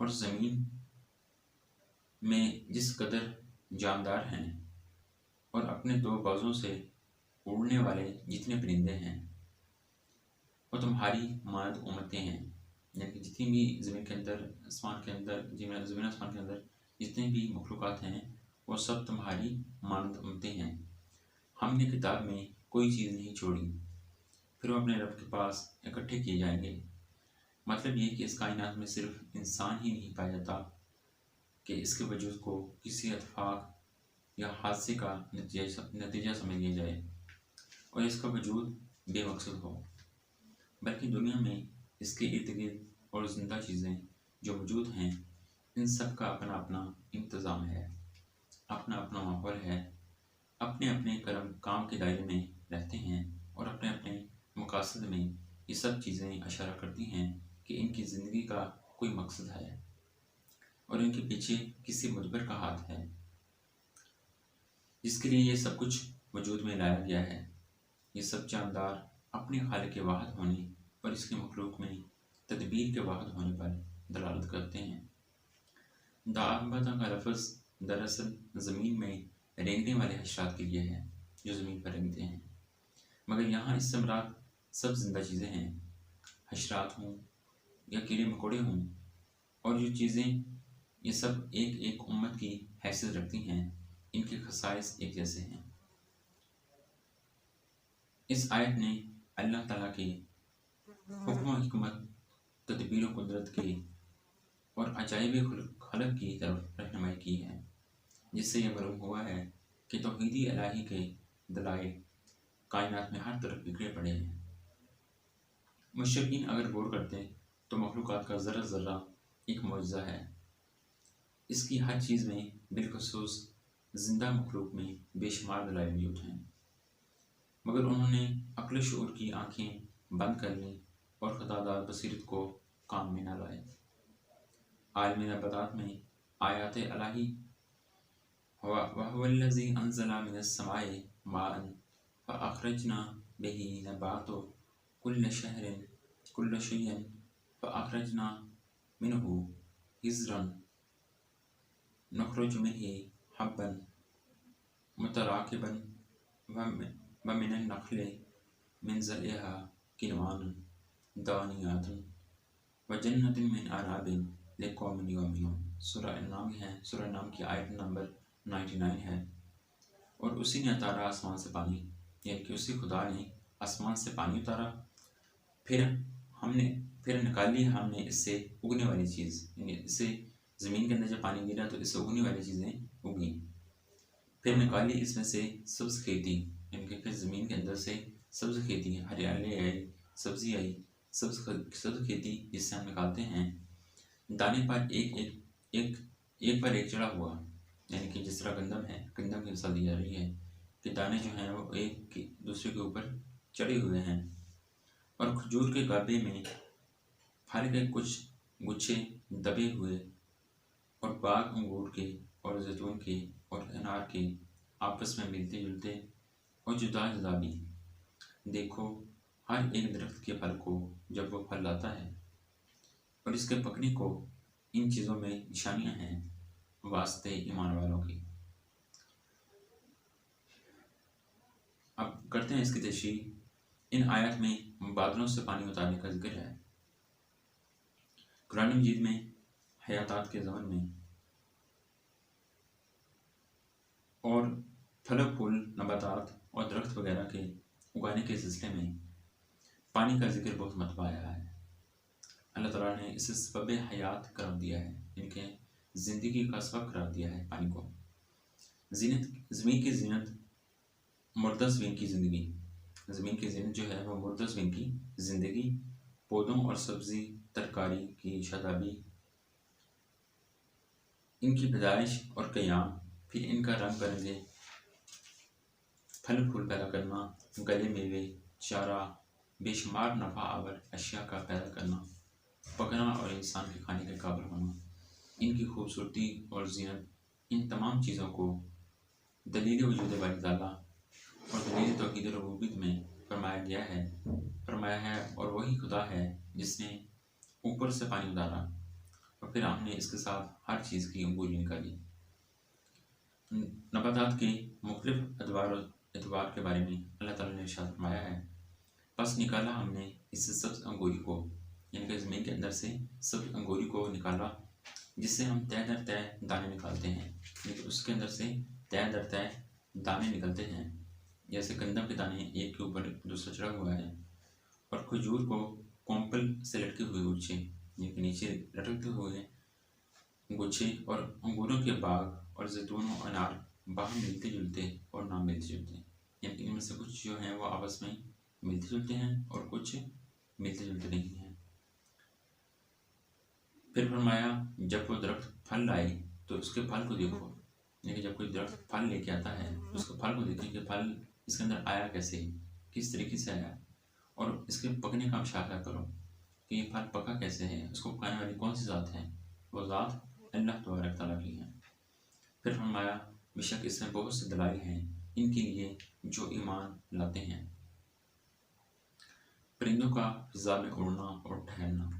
اور زمین میں جس قدر جاندار ہیں اور اپنے دو بازوں سے اڑنے والے جتنے پرندے ہیں، وہ تمہاری مانند امتیں ہیں، یعنی کہ جتنی بھی زمین کے اندر آسمان کے اندر زمین آسمان کے اندر جتنے بھی مخلوقات ہیں وہ سب تمہاری مانند امتیں ہیں۔ ہم نے کتاب میں کوئی چیز نہیں چھوڑی، پھر وہ اپنے رب کے پاس اکٹھے کیے جائیں گے۔ مطلب یہ کہ اس کائنات میں صرف انسان ہی نہیں پایا جاتا کہ اس کے وجود کو کسی اتفاق یا حادثے کا نتیجہ سمجھ لیا جائے اور اس کا وجود بے مقصد ہو، بلکہ دنیا میں اس کے ارد گرد اور زندہ چیزیں جو موجود ہیں، ان سب کا اپنا اپنا انتظام ہے، اپنا اپنا ماحول ہے، اپنے اپنے کام کے دائرے میں رہتے ہیں اور اپنے اپنے مقاصد میں یہ سب چیزیں اشارہ کرتی ہیں کہ ان کی زندگی کا کوئی مقصد ہے اور ان کے پیچھے کسی مدبر کا ہاتھ ہے جس کے لیے یہ سب کچھ وجود میں لایا گیا ہے۔ یہ سب جاندار اپنے خالق کے واحد ہونے اور اس کے مخلوق میں تدبیر کے واحد ہونے پر دلالت کرتے ہیں۔ دابتا کا لفظ دراصل زمین میں رینگنے والے حشرات کے لیے ہے جو زمین پر رینگتے ہیں، مگر یہاں اس سے مراد سب زندہ چیزیں ہیں، حشرات ہوں یا کیڑے مکوڑے ہوں، اور جو چیزیں یہ سب ایک ایک امت کی حیثیت رکھتی ہیں، ان کے خصائص ایک جیسے ہیں۔ اس آیت نے اللہ تعالیٰ کے حکم و حکمت، تدبیر و قدرت کے اور عجائب خلق کی طرف رہنمائی کی ہے، جس سے یہ معلوم ہوا ہے کہ توحیدی الہی کے دلائل کائنات میں ہر طرف بکھرے پڑے ہیں۔ مشرکین اگر غور کرتے تو مخلوقات کا ذرہ ذرہ ایک معجزہ ہے، اس کی ہر چیز میں، بالخصوص زندہ مخلوق میں بے شمار دلائل موجود ہیں، مگر انہوں نے عقل و شعور کی آنکھیں بند کر لیں اور خطادار بصیرت کو کام میں نہ لائے۔ عالم نباتات میں آیات الہی وَهُوَ الَّذِي أَنزَلَ مِنَ السَّمَاءِ مَاءً فَأَخْرَجْنَا بِهِ نَبَاتَ كُلَّ شَيْءٍ فَأَخْرَجْنَا مِنْهُ حِزْرًا نُخْرِجُ مِنْهُ حَبًّا مُتَرَاكِبًا وَمِنَ النَّخْلِ مِنْ زَرْعِهَا كِنْوَانٌ دَانِيَاتٌ وَجَنَّةٍ مِنْ أَعْنَابٍ لِقَوْمٍ يُؤْمِنُونَ۔ سورہ انعام ہے، سورہ انعام کی آیت نمبر 99 ہے۔ اور اسی نے اتارا آسمان سے پانی، یعنی کہ اسی خدا نے آسمان سے پانی اتارا، پھر نکالی ہم نے اس سے اگنے والی چیز، یعنی اس سے زمین کے اندر جب پانی گرا تو اس سے اگنے والی چیزیں اگیں، پھر نکالی اس میں سے سبز کھیتی، یعنی کہ پھر زمین کے اندر سے سبز کھیتی، ہریالی آئی، سبزی آئی، سبز کھیتی جس سے ہم نکالتے ہیں، دانے پر ایک پر ایک چڑھا ہوا، یعنی کہ جس طرح گندم ہے، گندم کی مثال دی جا رہی ہے کہ دانے جو ہیں وہ ایک دوسرے کے اوپر چڑھے ہوئے ہیں، اور کھجور کے گابے میں پھل کے کچھ گچھے دبے ہوئے، اور باغ انگور کے اور زیتون کے اور انار کے آپس میں ملتے جلتے اور جدا جدا بھی۔ دیکھو ہر ایک درخت کے پھل کو جب وہ پھل لاتا ہے اور اس کے پکنے کو، ان چیزوں میں نشانیاں ہیں واسطے ایمان والوں کی۔ اب کرتے ہیں اس کی تشریح۔ ان آیات میں بادلوں سے پانی اتارنے کا ذکر ہے۔ قرآن مجید میں حیاتات کے زمن میں اور پھل و پھول، نباتات اور درخت وغیرہ کے اگانے کے سلسلے میں پانی کا ذکر بہت مرتبہ آیا ہے۔ اللہ تعالیٰ نے اسے سبب حیات قرار دیا ہے، یعنی کہ زندگی کا سبب قرار دیا ہے پانی کو۔ زمین کی زینت، مردہ زمین کی زندگی، زمین کی زینت جو ہے وہ مردہ زمین کی زندگی، پودوں اور سبزی ترکاری کی شادابی، ان کی پیدائش اور قیام، پھر ان کا رنگ برنگے پھل پھول پیدا کرنا، گلے میوے، چارہ، بے شمار نفع آور اشیاء کا پیدا کرنا، پکنا اور انسان کے کھانے کے قابل ہونا، ان کی خوبصورتی اور زینت، ان تمام چیزوں کو دلیل وجود واحد تعالیٰ اور دلیل توحید ربوبیت میں فرمایا ہے، اور وہی خدا ہے جس نے اوپر سے پانی اتارا اور پھر ہم نے اس کے ساتھ ہر چیز کی انگوری نکالی۔ نباتات کے مختلف ادوار کے بارے میں اللہ تعالیٰ نے ارشاد فرمایا ہے، پس نکالا ہم نے اس سے سبز انگوری کو، یعنی کہ زمین کے اندر سے سبز انگوری کو نکالا، جس سے ہم تہ در تہ دانے نکالتے ہیں، لیکن اس کے اندر سے تہ در تہ دانے نکلتے ہیں، جیسے گندم کے دانے ایک کے اوپر دوسرا چڑھا ہوا ہے، اور کھجور کو کومپل سے لٹکے ہوئے گچھے، یعنی کہ نیچے لٹکتے ہوئے گچھے، اور انگوروں کے باغ اور زیتون و انار باہم ملتے جلتے اور نہ ملتے جلتے، یعنی کہ ان میں سے کچھ جو ہیں وہ آپس میں ملتے جلتے ہیں اور کچھ ملتے جلتے نہیں ہیں۔ پھر فرمایا جب وہ درخت پھل لائے تو اس کے پھل کو دیکھو، یعنی کہ جب کوئی درخت پھل لے کے آتا ہے تو اس کے پھل کو دیکھیں کہ پھل اس کے اندر آیا کیسے، کس طریقے سے آیا، اور اس کے پکنے کا مشاہدہ کرو کہ یہ پھل پکا کیسے ہے، اس کو پکانے والی کون سی ذات ہے، وہ ذات اللہ تبارک تعالیٰ کی ہے۔ پھر فرمایا بے شک اس میں بہت سے دلائل ہیں ان کے لیے جو ایمان لاتے ہیں۔ پرندوں کا فضا میں اڑنا اور ٹھہرنا۔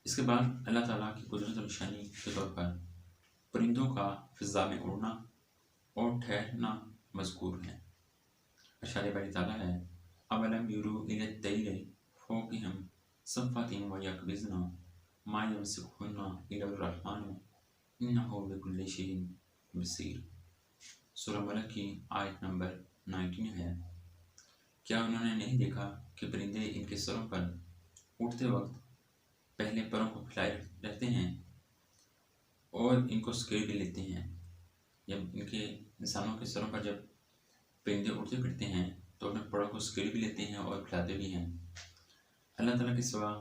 اس کے بعد اللہ تعالیٰ کی قدرت اور نشانی کے طور پر پرندوں کا فضا میں اڑنا اور ٹھہرنا مذکور ہے۔ ارشاد باری تعالیٰ ہے، اولم یروا الی الطیر فوقہم صافات و یقبضن ما یمسکہن الا الرحمن انہ بکل شیء بصیر۔ سورہ ملک کی آیت نمبر 19 ہے۔ کیا انہوں نے نہیں دیکھا کہ پرندے ان کے سروں پر اٹھتے وقت پہلے پروں کو پھیلائے رہتے ہیں اور ان کو سکیڑ بھی لیتے ہیں؟ جب ان کے انسانوں کے سروں پر جب پرندے اڑتے پھرتے ہیں تو اپنے پروں کو سکیڑ بھی لیتے ہیں اور پھیلاتے بھی ہیں۔ اللہ تعالیٰ کے سوا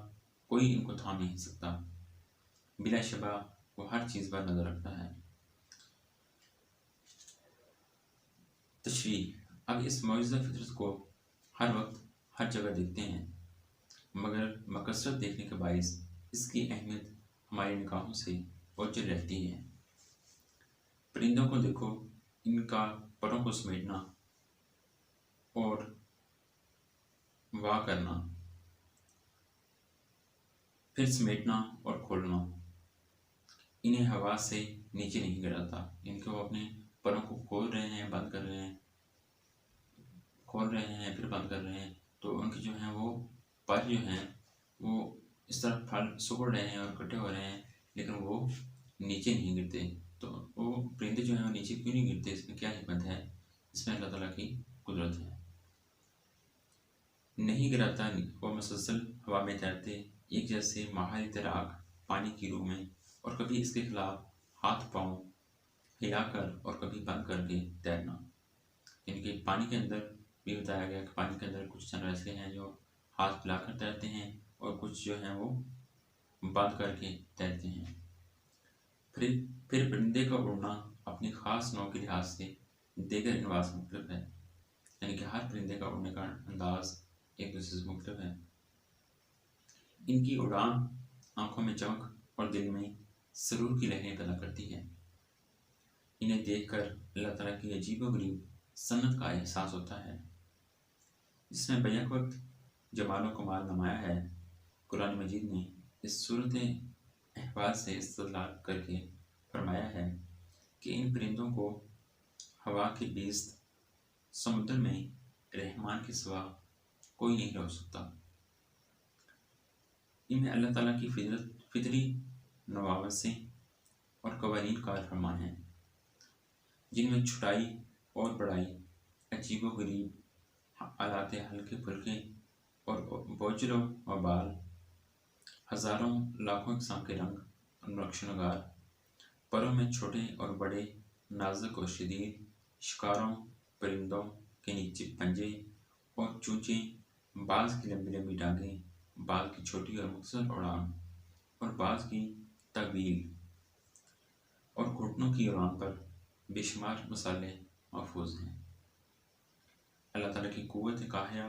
کوئی ان کو تھام نہیں سکتا، بلا شبہ وہ ہر چیز پر نظر رکھتا ہے۔ تشریح۔ اب اس معجزہ فطرت کو ہر وقت ہر جگہ دیکھتے ہیں، مگر مکثرت دیکھنے کے باعث اس کی اہمیت ہماری نگاہوں سے اوجھل رہتی ہے۔ پرندوں کو دیکھو، ان کا پروں کو سمیٹنا اور واہ کرنا، پھر سمیٹنا اور کھولنا، انہیں ہوا سے نیچے نہیں گراتا، ان کو اپنے پروں کو کھول رہے ہیں، بند کر رہے ہیں، کھول رہے ہیں پھر بند کر رہے ہیں، تو ان کے جو ہیں وہ پر جو ہیں وہ اس طرح پھل سکڑ رہے ہیں اور اکٹھے ہو رہے ہیں، لیکن وہ نیچے نہیں گرتے۔ تو وہ پرندے جو ہیں وہ نیچے کیوں نہیں گرتے؟ اس میں کیا حکمت ہے؟ اس میں اللہ تعالیٰ کی قدرت ہے۔ نہیں گراتا، وہ مسلسل ہوا میں تیرتے، ایک جیسے ماہر تیراک پانی کی روح میں، اور کبھی اس کے خلاف ہاتھ پاؤں ہلا کر اور کبھی بند کر کے تیرنا، یعنی کہ پانی کے اندر بھی بتایا گیا کہ پانی کے اندر کچھ چند ایسے ہیں جو ہاتھ پھیلا کر تیرتے ہیں اور کچھ جو ہیں وہ بند کر کے تیرتے ہیں۔ پھر پرندے کا اڑنا اپنی خاص نوع کے لحاظ سے دیگر انواع سے مختلف ہے، یعنی کہ ہر پرندے کا اڑنے کا انداز ایک دوسرے سے مختلف ہے۔ ان کی اڑان آنکھوں میں چمک اور دل میں سرور کی لہریں پیدا کرتی ہے۔ انہیں دیکھ کر اللہ تعالیٰ کی عجیب و غریب صنعت کا احساس ہوتا ہے، جس میں بیک وقت جمال و کمال نمایاں ہے۔ قرآن مجید نے اس صورت احوال سے استدلال کر کے فرمایا ہے کہ ان پرندوں کو ہوا کی بیست سمندر میں رحمان کے سوا کوئی نہیں روک سکتا۔ ان میں اللہ تعالیٰ کی فطری نواوسیں اور قوانین کار فرما ہیں، جن میں چھٹائی اور بڑائی، عجیب و غریب آلات ہلکے پھلکے اور بوجھل و وبال، ہزاروں لاکھوں اقسام کے رنگ اور نقش و نگار، پروں میں چھوٹے اور بڑے، نازک اور شدید، شکاروں پرندوں کے نیچے پنجے اور چونچیں، بعض کی لمبی لمبی ٹانگیں، بعض کی چھوٹی اور مختصر اڑان، اور بعض کی طویل، اور گھٹنوں کی اڑان پر بے شمار مسالے محفوظ ہیں۔ اللہ تعالیٰ کی قوت قاہرہ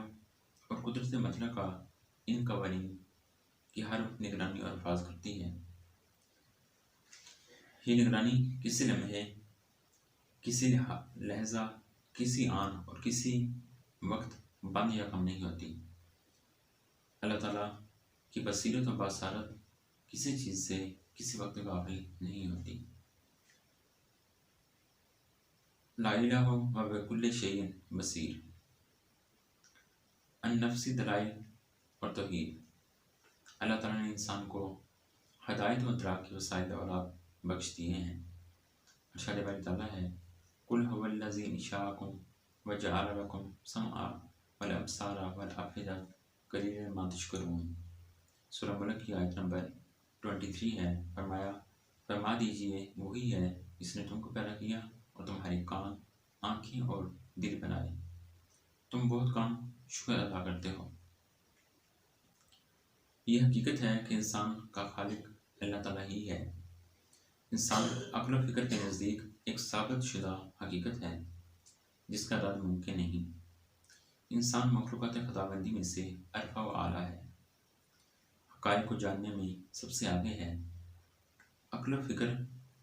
اور قدرت مطلقہ ان قوانین کی ہر وقت نگرانی اور حفاظت کرتی ہے۔ یہ نگرانی کسی لمحے، کسی لہجہ، کسی آن اور کسی وقت بند یا کم نہیں ہوتی۔ اللہ تعالیٰ کی بصیرت و بصارت کسی چیز سے کسی وقت غافل نہیں ہوتی۔ لا الہ و بکل شیء بصیر، النفسی دلائل اور توحید۔ اللہ تعالیٰ نے انسان کو ہدایت و ادراک کے وسائل دولات بخش دیے ہیں۔ ارشاد باری تعالیٰ ہے قل هو الذی انشأکم وجعل لکم السمع والابصار والافئدۃ قلیلا ما تشکرون۔ سورہ ملک کی آیت نمبر 23 ہے۔ فرما دیجئے وہی ہے جس نے تم کو پیدا کیا اور تمہارے کان، آنکھیں اور دل بنائے، تم بہت کم شکر ادا کرتے ہو۔ یہ حقیقت ہے کہ انسان کا خالق اللہ تعالیٰ ہی ہے۔ انسان عقل و فکر کے نزدیک ایک ثابت شدہ حقیقت ہے جس کا رد ممکن نہیں۔ انسان مخلوقات خداوندی میں سے ارفع و اعلیٰ ہے، حقائق کو جاننے میں سب سے آگے ہے۔ عقل و فکر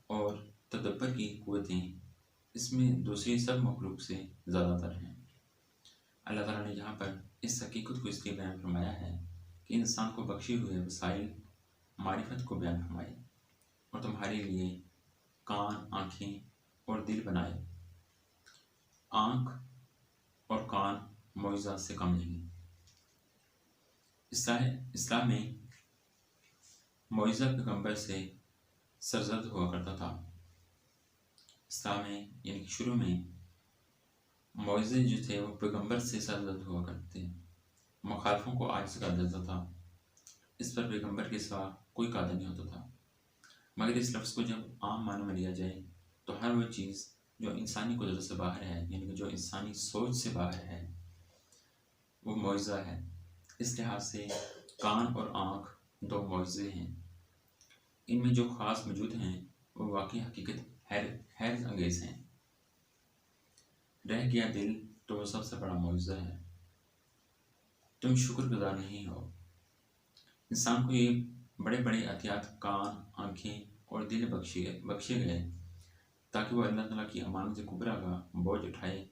اور تدبر کی قوتیں اس میں دوسری سب مخلوق سے زیادہ تر ہیں۔ اللہ تعالیٰ نے یہاں پر اس حقیقت کو اس لیے بیان فرمایا ہے کہ انسان کو بخشے ہوئے وسائل معرفت کو بیان فرمائے اور تمہارے لیے کان، آنکھیں اور دل بنائے۔ آنکھ اور کان معجزات سے کم نہیں۔ اسلام میں معجزہ پیغمبر سے سرزد ہوا کرتا تھا۔ اسلام میں یعنی کہ شروع میں معجزے جو تھے وہ پیغمبر سے سرزد ہوا کرتے تھے، مخالفوں کو عاجز کر دیتا تھا، اس پر پیغمبر کے سوا کوئی قادر نہیں ہوتا تھا۔ مگر اس لفظ کو جب عام معنوں میں لیا جائے تو ہر وہ چیز جو انسانی قدرت سے باہر ہے، یعنی کہ جو انسانی سوچ سے باہر ہے، وہ معجزہ ہے۔ اس لحاظ سے کان اور آنکھ دو معجزے ہیں۔ ان میں جو خاص موجود ہیں وہ واقعی حقیقت حیرت انگیز ہیں۔ رہ گیا دل تو وہ سب سے بڑا معجزہ ہے۔ تم شکر گزار نہیں ہو۔ انسان کو یہ بڑے بڑے عطیات کان، آنکھیں اور دل بخشے گئے تاکہ وہ اللہ تعالیٰ کی امانت کبریٰ کا بوجھ اٹھائے،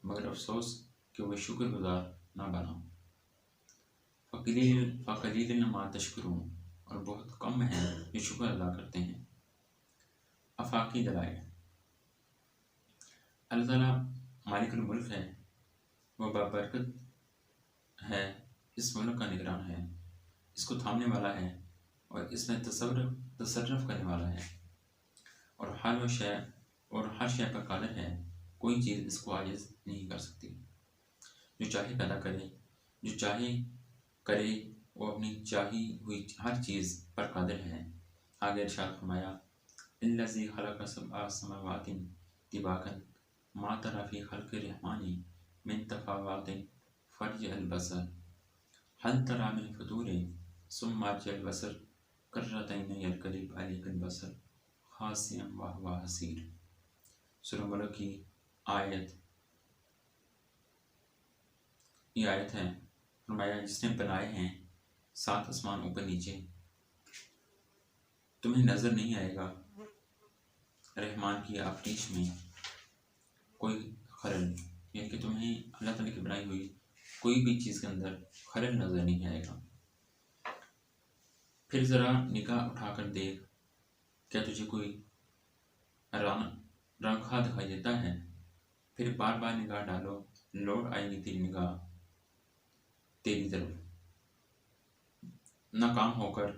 مگر افسوس کہ وہ شکر گزار نہ بنا۔ فقلیل ما تشکرون، اور بہت کم ہیں جو شکر ادا کرتے ہیں۔ آفاقی دلائل۔ اللہ تعالیٰ مالک الملک ہے، وہ بابرکت ہے، اس ملک کا نگران ہے، اس کو تھامنے والا ہے اور اس میں تصرف کرنے والا ہے، اور ہر شے پر قادر ہے، کوئی چیز اس کو عاجز نہیں کر سکتی۔ جو چاہے پیدا کرے، جو چاہے کرے، وہ اپنی چاہی ہوئی ہر چیز پر قادر ہے۔ آگے ارشاد فرمایا الذی خلق سبع سماوات طباقا ما تری فی خلق الرحمن من تفاوت فارجع البصر هل تری من فطور ثم ارجع البصر کرتین ينقلب الیک البصر خاسئا وهو حسیر۔ سورہ ملک کی یہ آیت ہے۔ فرمایا جس نے بنائے ہیں 7 آسمان اوپر نیچے، تمہیں نظر نہیں آئے گا رحمان کی آفریش میں کوئی خلل، یعنی کہ تمہیں اللہ تعالیٰ کی بنائی ہوئی کوئی بھی چیز کے اندر خلل نظر نہیں آئے گا۔ پھر ذرا نگاہ اٹھا کر دیکھ، کیا تجھے کوئی رنگھا دکھائی دیتا ہے؟ پھر بار بار نگاہ ڈالو، لوٹ آئے گی تیری نگاہ تیری طرف، ناکام ہو کر،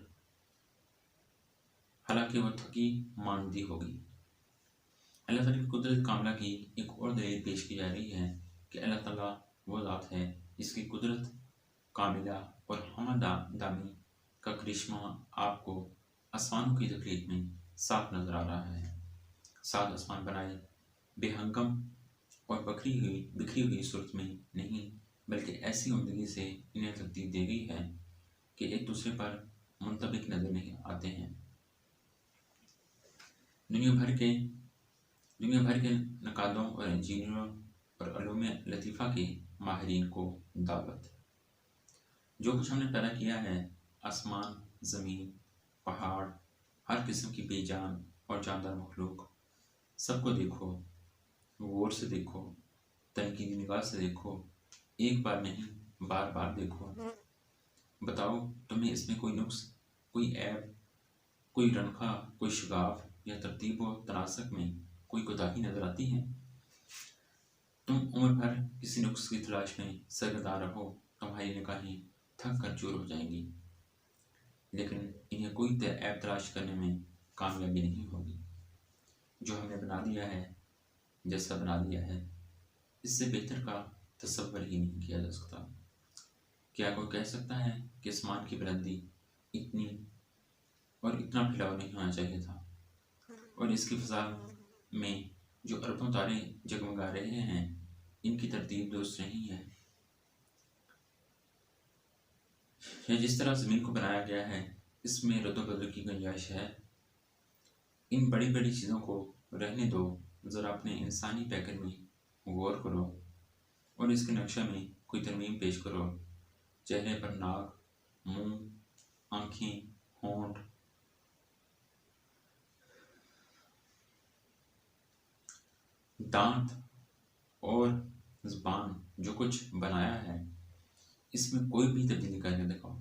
حالانکہ وہ تھکی ماندی ہوگی۔ اللہ تعالیٰ کی قدرت کاملہ کی ایک اور دلیل پیش کی جا رہی ہے کہ اللہ تعالیٰ وہ ذات ہے جس کی قدرت کاملہ اور ہمہ دامی کا کرشمہ آپ کو آسمانوں کی تخلیق میں صاف نظر آ رہا ہے۔ 7 آسمان بنائے بے ہنگم اور بکھری ہوئی صورت میں نہیں، بلکہ ایسی عمدگی سے انہیں ترتیب دی گئی ہے کہ ایک دوسرے پر منطبق نظر نہیں آتے ہیں۔ دنیا بھر کے نقادوں اور انجینئروں اور علوم لطیفہ کے ماہرین کو دعوت۔ جو کچھ ہم نے پیدا کیا ہے، آسمان، زمین، پہاڑ، ہر قسم کی بے جان اور جاندار مخلوق، سب کو دیکھو، غور سے دیکھو، تنقیدی نگاہ سے دیکھو، ایک بار نہیں بار بار دیکھو۔ بتاؤ تمہیں اس میں کوئی نقص، کوئی عیب، کوئی رنخا، کوئی شگاف یا ترتیب و تناسق میں کوئی کوتاہی نظر آتی ہے؟ تم عمر بھر کسی نقص کی تلاش میں سرگرداں رہو، تمہاری نگاہیں تھک کر چور ہو جائیں گی، لیکن انہیں کوئی عیب تلاش کرنے میں کامیابی نہیں ہوگی۔ جو ہم نے بنا دیا ہے، جیسا بنا دیا ہے، اس سے بہتر کا تصور ہی نہیں کیا جا سکتا۔ کیا کوئی کہہ سکتا ہے کہ آسمان کی بلندی اتنی اور اتنا پھیلاؤ نہیں ہونا چاہیے تھا، اور اس کی فضا میں جو اربوں تارے جگمگا رہے ہیں ان کی ترتیب درست نہیں ہے؟ یا جس طرح زمین کو بنایا گیا ہے اس میں رد و بدل کی گنجائش ہے؟ ان بڑی بڑی چیزوں کو رہنے دو، ذرا اپنے انسانی پیکر میں غور کرو اور اس کے نقشہ میں کوئی ترمیم پیش کرو۔ چہرے پر ناک، منہ، آنکھیں، ہونٹ، دانت اور زبان، جو کچھ بنایا ہے اس میں کوئی بھی تبدیلی کر کے دکھاؤ۔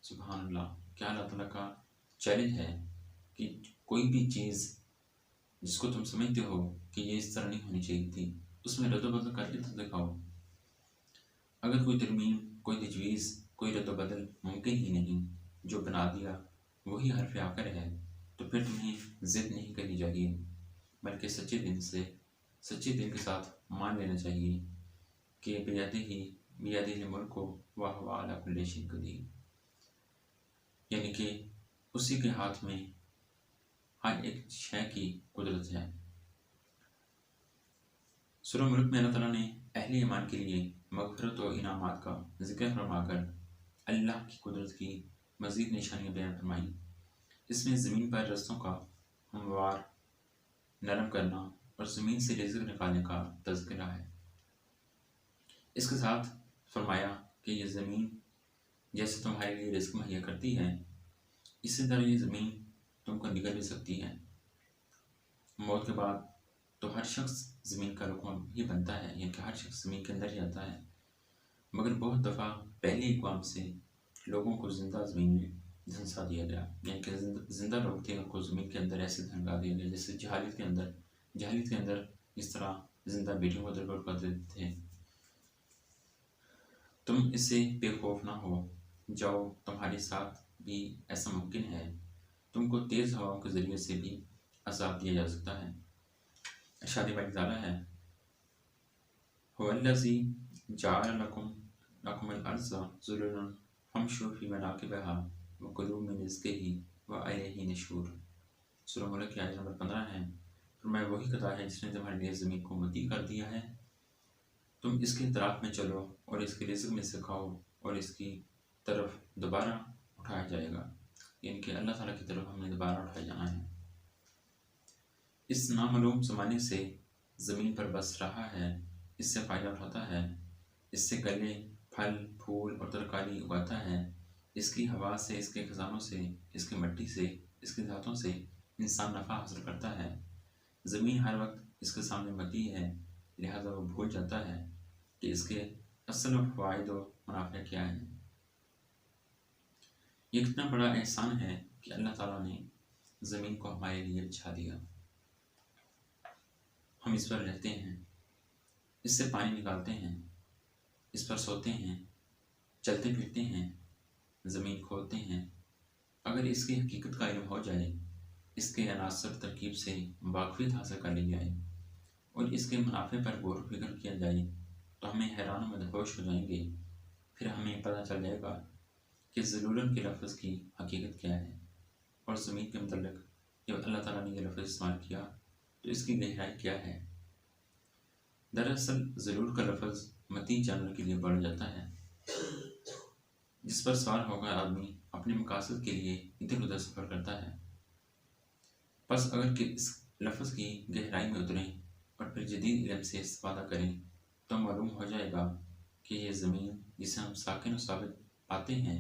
سبحان اللہ! کیا اللہ تعالیٰ کا چیلنج ہے کہ کوئی بھی چیز جس کو تم سمجھتے ہو کہ یہ اس طرح نہیں ہونی چاہیے تھی، اس میں رد و بدل کر کے تو دکھاؤ۔ اگر کوئی ترمیم، کوئی تجویز، کوئی رد و بدل ممکن ہی نہیں، جو بنا دیا وہی حرف آخر ہے، تو پھر تمہیں ضد نہیں کرنی چاہیے، بلکہ سچے دل کے ساتھ مان لینا چاہیے کہ بیدہ ملک کو وہو علی کل شیء قدیر، یعنی کہ اسی کے ہاتھ میں ہر ایک شے کی قدرت ہے۔ سورہ ملک میں اللہ تعالیٰ نے اہل ایمان کے لیے مغفرت و انعامات کا ذکر فرما کر اللہ کی قدرت کی مزید نشانیاں بیان فرمائی۔ اس میں زمین پر رستوں کا ہموار نرم کرنا اور زمین سے رزق نکالنے کا تذکرہ ہے۔ اس کے ساتھ فرمایا کہ یہ زمین جیسے تمہارے لیے رزق مہیا کرتی ہے، اسی طرح یہ زمین تم کو نگل بھی سکتی ہے۔ موت کے بعد تو ہر شخص زمین کا رقم ہی بنتا ہے، یعنی کہ ہر شخص زمین کے اندر جاتا ہے، مگر بہت دفعہ پہلی اقوام سے لوگوں کو زندہ زمین میں دھنسا دیا گیا، یعنی کہ زندہ لوگ تھے ان کو زمین کے اندر ایسے دھنکا دیا گیا جیسے جہالت کے اندر اس طرح زندہ بیٹیوں کو درگور کر دیتے تھے۔ تم اس سے بے خوف نہ ہو جاؤ، تمہارے ساتھ بھی ایسا ممکن ہے، تم کو تیز ہواؤں کے ذریعے سے بھی عذاب دیا جا سکتا ہے۔ ارشاد باری تعالیٰ ہے، هو الذی جعل لکم الارض ذلولا فامشوا فی مناکبها وکلوا من رزقہ والیہ النشور۔ سورہ ملک کی آیت نمبر 15 ہے۔ فرمایا وہی خدا ہے جس نے تمہارے لیے زمین کو متی کر دیا ہے، تم اس کے اطراف میں چلو اور اس کے رزق میں سے کھاؤ اور اس کی طرف دوبارہ اٹھایا جائے گا، یعنی کہ اللہ تعالیٰ کی طرف ہم نے دوبارہ اٹھایا جانا ہے۔ اس نامعلوم زمانے سے زمین پر بس رہا ہے، اس سے فائدہ اٹھاتا ہے، اس سے گلے، پھل، پھول اور ترکاری اگاتا ہے، اس کی ہوا سے، اس کے خزانوں سے، اس کی مٹی سے، اس کی دھاتوں سے انسان نفع حاصل کرتا ہے۔ زمین ہر وقت اس کے سامنے متی ہے، لہذا وہ بھول جاتا ہے کہ اس کے اصل و فوائد و منافع کیا ہیں۔ یہ کتنا بڑا احسان ہے کہ اللہ تعالیٰ نے زمین کو ہمارے لیے بچھا دیا، ہم اس پر رہتے ہیں، اس سے پانی نکالتے ہیں، اس پر سوتے ہیں، چلتے پھرتے ہیں، زمین کھودتے ہیں۔ اگر اس کی حقیقت کا علم ہو جائے، اس کے عناصر ترکیب سے واقفیت حاصل کر لی جائے اور اس کے منافع پر غور و فکر کیا جائے تو ہمیں حیران و مدہوش ہو جائیں گے۔ پھر ہمیں پتہ چل جائے گا کہ ذلولن کے لفظ کی حقیقت کیا ہے، اور زمین کے متعلق جب اللہ تعالیٰ نے یہ لفظ استعمال کیا تو اس کی گہرائی کیا ہے۔ دراصل ذلول کا لفظ متی جانور کے لیے بڑھ جاتا ہے، جس پر سوار ہو کر آدمی اپنے مقاصد کے لیے ادھر ادھر سفر کرتا ہے۔ پس اگر کہ اس لفظ کی گہرائی میں اتریں اور پھر جدید علم سے استفادہ کریں تو معلوم ہو جائے گا کہ یہ زمین جسے ہم ساکن و ثابت پاتے ہیں،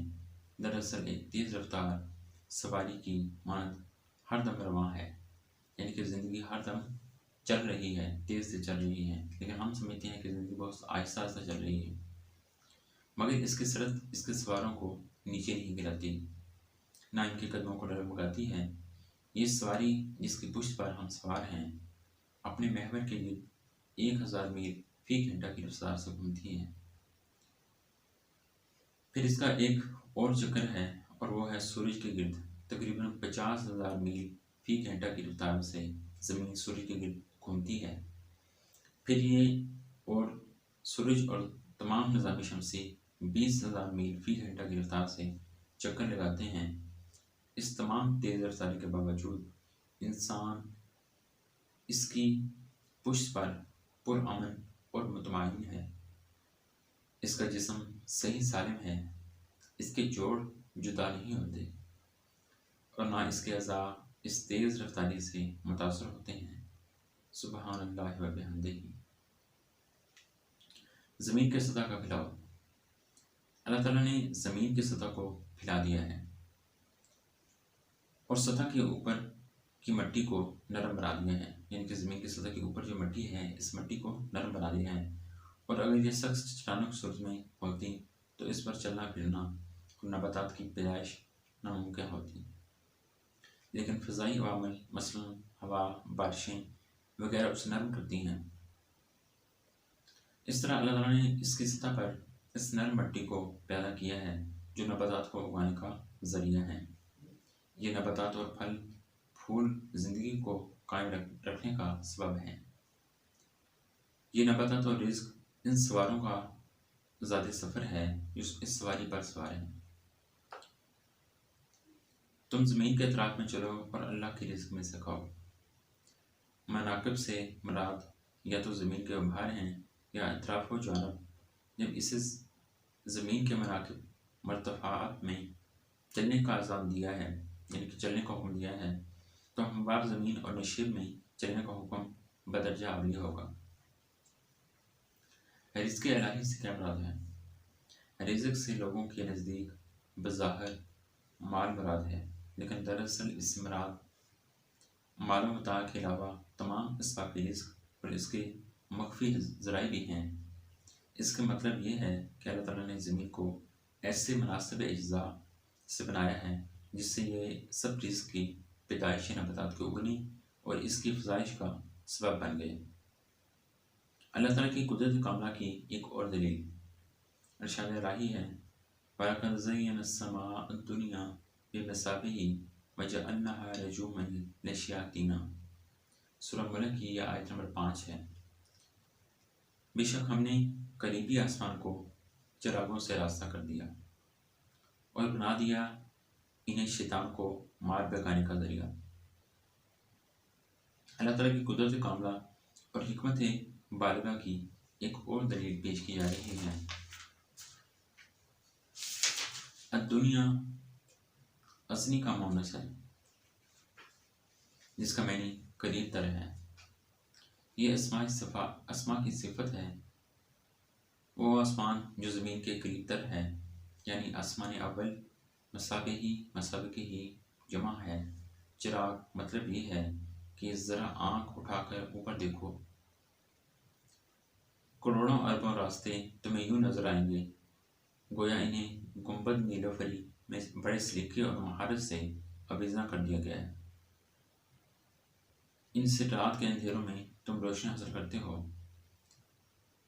دراصل ایک تیز رفتار سواری کی مانند ہر دم رواں ہے، یعنی کہ زندگی ہر دم چل رہی ہے، تیز سے چل رہی ہے، لیکن ہم سمجھتے ہیں کہ زندگی بہت آہستہ آہستہ چل رہی ہے، مگر اس کی سرعت اس کے سواروں کو نیچے نہیں گراتی۔ نہ ان کے قدموں کو ڈگمگاتی ہے۔ یہ سواری جس کی پشت پر ہم سوار ہیں اپنے محور کے گرد 1000 میل فی گھنٹہ کی رفتار سے گھومتی ہے۔ پھر اس کا ایک اور چکر ہے اور وہ ہے سورج کے گرد تقریباً 50,000 میل فی گھنٹہ کی رفتار سے زمین سورج کے گرد گھومتی ہے۔ پھر یہ اور سورج اور تمام نظام شمسی 20,000 میل فی گھنٹہ کی رفتار سے چکر لگاتے ہیں۔ اس تمام تیز رفتاری کے باوجود انسان اس کی پشت پر پرامن اور مطمئن ہے۔ اس کا جسم صحیح سالم ہے، اس کے جوڑ جدا نہیں ہوتے اور نہ اس کے اعضاء اس تیز رفتاری سے متاثر ہوتے ہیں۔ سبحان اللہ و بحمدہ۔ زمین کے سطح کا پھیلاؤ۔ اللہ تعالیٰ نے زمین کی سطح کو پھیلا دیا ہے اور سطح کے اوپر کی مٹی کو نرم بنا دیا ہے، یعنی کہ زمین کی سطح کے اوپر جو مٹی ہے اس مٹی کو نرم بنا دیا ہے، اور اگر یہ سخت چٹانوں کی صورت میں ہوتی تو اس پر چلنا پھرنا اور نباتات کی پیدائش ناممکن ہوتی، لیکن فضائی عوامل مثلاً ہوا، بارشیں وغیرہ اسے نرم کرتی ہیں۔ اس طرح اللہ تعالیٰ نے اس کی سطح پر اس نرم مٹی کو پیدا کیا ہے جو نباتات کو اگانے کا ذریعہ ہے۔ یہ نباتات اور پھل پھول زندگی کو قائم رکھنے کا سبب ہے۔ یہ نباتات اور رزق ان سواروں کا ذاتی سفر ہے جو اس سواری پر سوار ہیں۔ تم زمین کے اطراف میں چلو اور اللہ کے رزق میں سے کھاؤ۔ مناقب سے مراد یا تو زمین کے ابھار ہیں یا اطراف و جانب۔ جب اسے زمین کے مناقب مرتفعات میں چلنے کا عزم دیا ہے، یعنی کہ چلنے کا حکم دیا ہے، تو ہموار زمین اور نشیب میں چلنے کا حکم بدرجہ اولی ہوگا۔ رزق الہی سے کیا مراد ہے؟ رزق سے لوگوں کے نزدیک بظاہر مال مراد ہے، لیکن دراصل اس سے مراد مال و متاع کے علاوہ تمام اسباب رزق اور اس کے مخفی ذرائع بھی ہیں۔ اس کا مطلب یہ ہے کہ اللہ تعالیٰ نے زمین کو ایسے مناسب اجزاء سے بنایا ہے جس سے یہ سب رزق کی پیدائش نباتات کے اگنے اور اس کی افزائش کا سبب بن گئے۔ اللہ تعالیٰ کی قدرت کاملہ کی ایک اور دلیل ارشاد الہی ہے، وَلَقَدْ زَيَّنَا السَّمَاءَ الدُّنْيَا بِمَصَابِيحَ وَجَعَلْنَاهَا رُجُومًا لِلشَّيَاطِينَ۔ سورہ ملک کی یہ آیت نمبر 5 ہے۔ بے شک ہم نے قریبی آسمان کو چراغوں سے راستہ کر دیا اور بنا دیا انہیں شیطان کو مار بھگانے کا ذریعہ۔ اللہ تعالیٰ کی قدرت کاملہ اور حکمت بالغہ کی ایک اور دلیل پیش کی جا رہی ہے۔ الدنیا ازنی کا مونس ہے جس کا معنی قریب تر ہے۔ یہ اسماء کی صفت ہے، وہ آسمان جو زمین کے قریب تر ہے، یعنی آسمان اول مسابقی ہی جمع ہے۔ چراغ مطلب یہ ہے کہ ذرا آنکھ اٹھا کر اوپر دیکھو، کروڑوں اربوں راستے تمہیں یوں نظر آئیں گے گویا انہیں گنبد نیلوفری میں بڑے سلیقے اور مہارت سے آویزاں کر دیا گیا ہے۔ ان سے رات کے اندھیروں میں تم روشنی حاصل کرتے ہو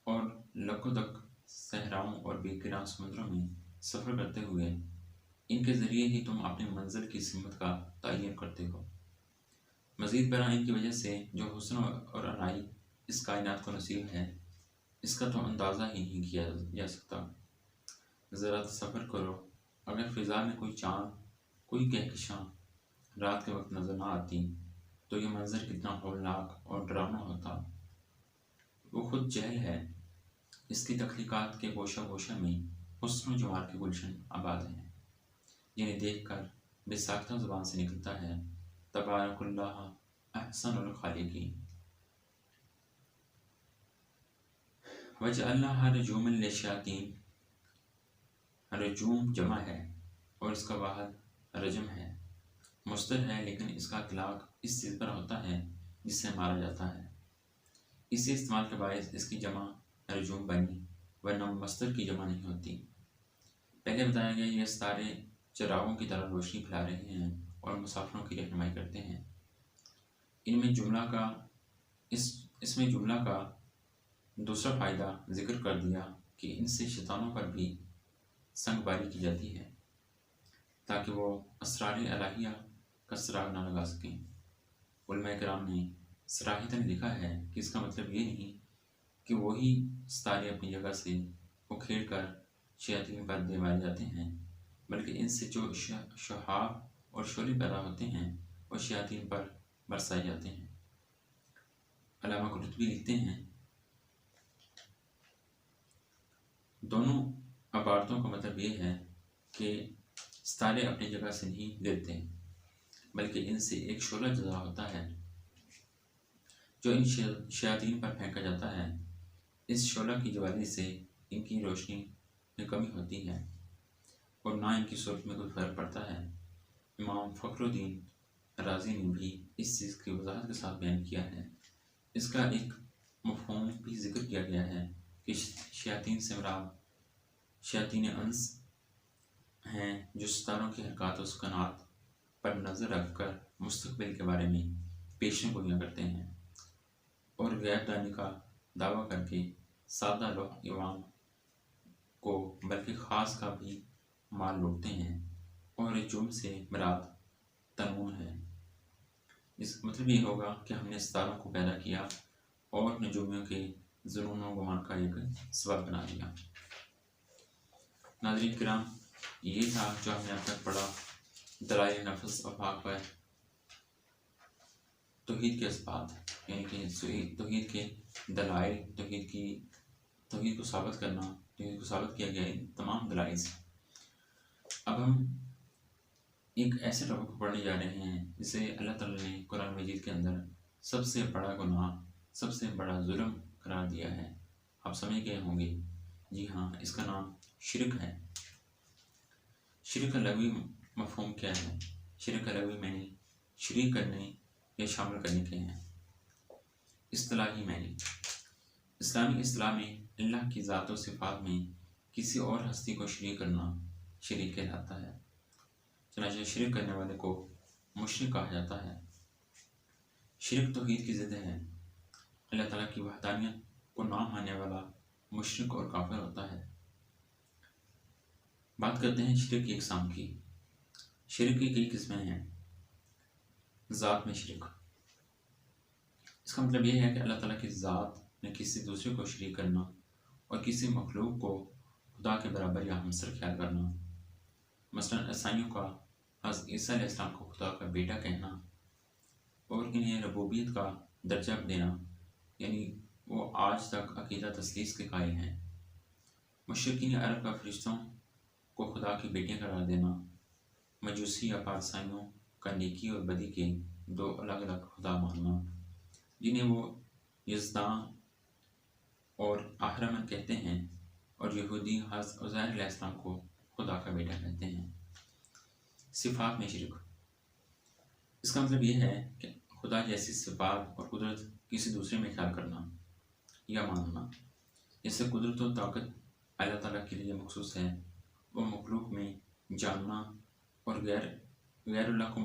اور لکھوں تک صحراؤں اور بے کران سمندروں میں سفر کرتے ہوئے ان کے ذریعے ہی تم اپنی منزل کی سمت کا تعین کرتے ہو۔ مزید برآں ان کی وجہ سے جو حسن اور عنائی اس کائنات کو نصیب ہے، اس کا تو اندازہ ہی نہیں کیا جا سکتا۔ ذرا تصور کرو، اگر فضا میں کوئی چاند، کوئی کہکشاں رات کے وقت نظر نہ آتی تو یہ منظر کتنا ہولناک اور ڈراؤنا ہوتا۔ وہ خود جہل ہے، اس کی تخلیقات کے گوشہ گوشہ میں حسن و جمال کے گلشن آباد ہیں، جنہیں دیکھ کر بے ساختہ زبان سے نکلتا ہے تبارک اللہ احسن الخالقین۔ وَجَعَلْنَاهَا رُجُومًا لِلشَّيَاطِينِ۔ رجوم جمع ہے اور اس کا واحد رجم ہے، مصدر ہے، لیکن اس کا اطلاق اس چیز پر ہوتا ہے جس سے مارا جاتا ہے۔ اسی استعمال کے باعث اس کی جمع رجوم بنی، ورنہ مصدر کی جمع نہیں ہوتی۔ پہلے بتایا گیا یہ ستارے چراغوں کی طرح روشنی پھیلا رہے ہیں اور مسافروں کی رہنمائی کرتے ہیں۔ اس میں جملہ کا دوسرا فائدہ ذکر کر دیا کہ ان سے شیطانوں پر بھی سنگ باری کی جاتی ہے تاکہ وہ اسرار الہیہ کا سراغ نہ لگا سکیں۔ علماء کرام نے صراحتاً لکھا ہے کہ اس کا مطلب یہ نہیں کہ وہی ستارے اپنی جگہ سے اکھیڑ کر شیاطین پر دے مارے جاتے ہیں، بلکہ ان سے جو شہاب اور شعلے پیدا ہوتے ہیں وہ شیاطین پر برسائے جاتے ہیں۔ علامہ قرطبی لکھتے ہیں دونوں عبارتوں کا مطلب یہ ہے کہ ستارے اپنی جگہ سے نہیں گرتے، بلکہ ان سے ایک شعلہ جدا ہوتا ہے جو ان شیاطین پر پھینکا جاتا ہے۔ اس شعلہ کی جواری سے ان کی روشنی میں کمی ہوتی ہے اور نہ ان کی صورت میں کوئی فرق پڑتا ہے۔ امام فخر الدین رازی نے بھی اس چیز کی وضاحت کے ساتھ بیان کیا ہے۔ اس کا ایک مفہوم بھی ذکر کیا گیا ہے کہ شیاطین سے مراد شیاطین انس ہیں جو ستاروں کی حرکات و سکنات پر نظر رکھ کر مستقبل کے بارے میں پیشن گوئیاں کرتے ہیں اور غیب دانی کا دعویٰ کر کے سادہ لوگ عوام کو بلکہ خاص کا بھی مال لوٹتے ہیں، اور نجوم سے مراد تنون ہے۔ اس مطلب یہ ہوگا کہ ہم نے ستاروں کو پیدا کیا اور نجومیوں کے ظنون و گمان کا ایک سبب بنا دیا۔ ناظرین کرام، یہ تھا جو ہم نے اب تک پڑھا دلائل نفس افاق پر توحید کے اسبات، یعنی کہ توحید کے دلائل، توحید کو ثابت کرنا، توحید کو ثابت کیا گیا ان تمام دلائل سے۔ اب ہم ایک ایسے ٹاپک کو پڑھنے جا رہے ہیں جسے اللہ تعالیٰ نے قرآن مجید کے اندر سب سے بڑا گناہ، سب سے بڑا ظلم قرار دیا ہے۔ آپ سمجھ گئے ہوں گے، جی ہاں، اس کا نام شرک ہے۔ شرک کا لغوی مفہوم کیا ہے؟ شرک کا لغوی معنی شریک کرنے یا شامل کرنے کے ہیں۔ اصطلاحی معنی، اسلامی اصطلاح میں اللہ کی ذات و صفات میں کسی اور ہستی کو شریک کرنا شریک کہلاتا ہے۔ چنانچہ شرک کرنے والے کو مشرک کہا جاتا ہے۔ شرک توحید کی ضد ہے۔ اللہ تعالیٰ کی وحدانیت کو نہ ماننے والا مشرک اور کافر ہوتا ہے۔ بات کرتے ہیں شرک کی اقسام کی۔ شرک کی کئی قسمیں ہیں۔ ذات میں شرک، اس کا مطلب یہ ہے کہ اللہ تعالیٰ کی ذات میں کسی دوسرے کو شریک کرنا اور کسی مخلوق کو خدا کے برابر یا ہمسر خیال کرنا۔ مثلاً عیسائیوں کا حضرت عیسیٰ علیہ السلام کو خدا کا بیٹا کہنا اور انہیں ربوبیت کا درجہ دینا، یعنی وہ آج تک عقیدہ تثلیث کے قائل ہیں۔ مشرکین عرب کا فرشتوں کو خدا کی بیٹیاں قرار دینا، مجوسی یا پارسائیوں کا نیکی اور بدی کے دو الگ الگ خدا ماننا، جنہیں وہ یزداں اور اہرمن کہتے ہیں، اور یہودی حضرت عزیر علیہ السلام کو خدا کا بیٹا کہتے ہیں۔ صفات میں شرک، اس کا مطلب یہ ہے کہ خدا جیسی صفات اور قدرت کسی دوسرے میں خیال کرنا یا ماننا۔ جیسے قدرت و طاقت اللہ تعالیٰ کے لیے مخصوص ہے، وہ مخلوق میں جاننا اور غیر اللہ کو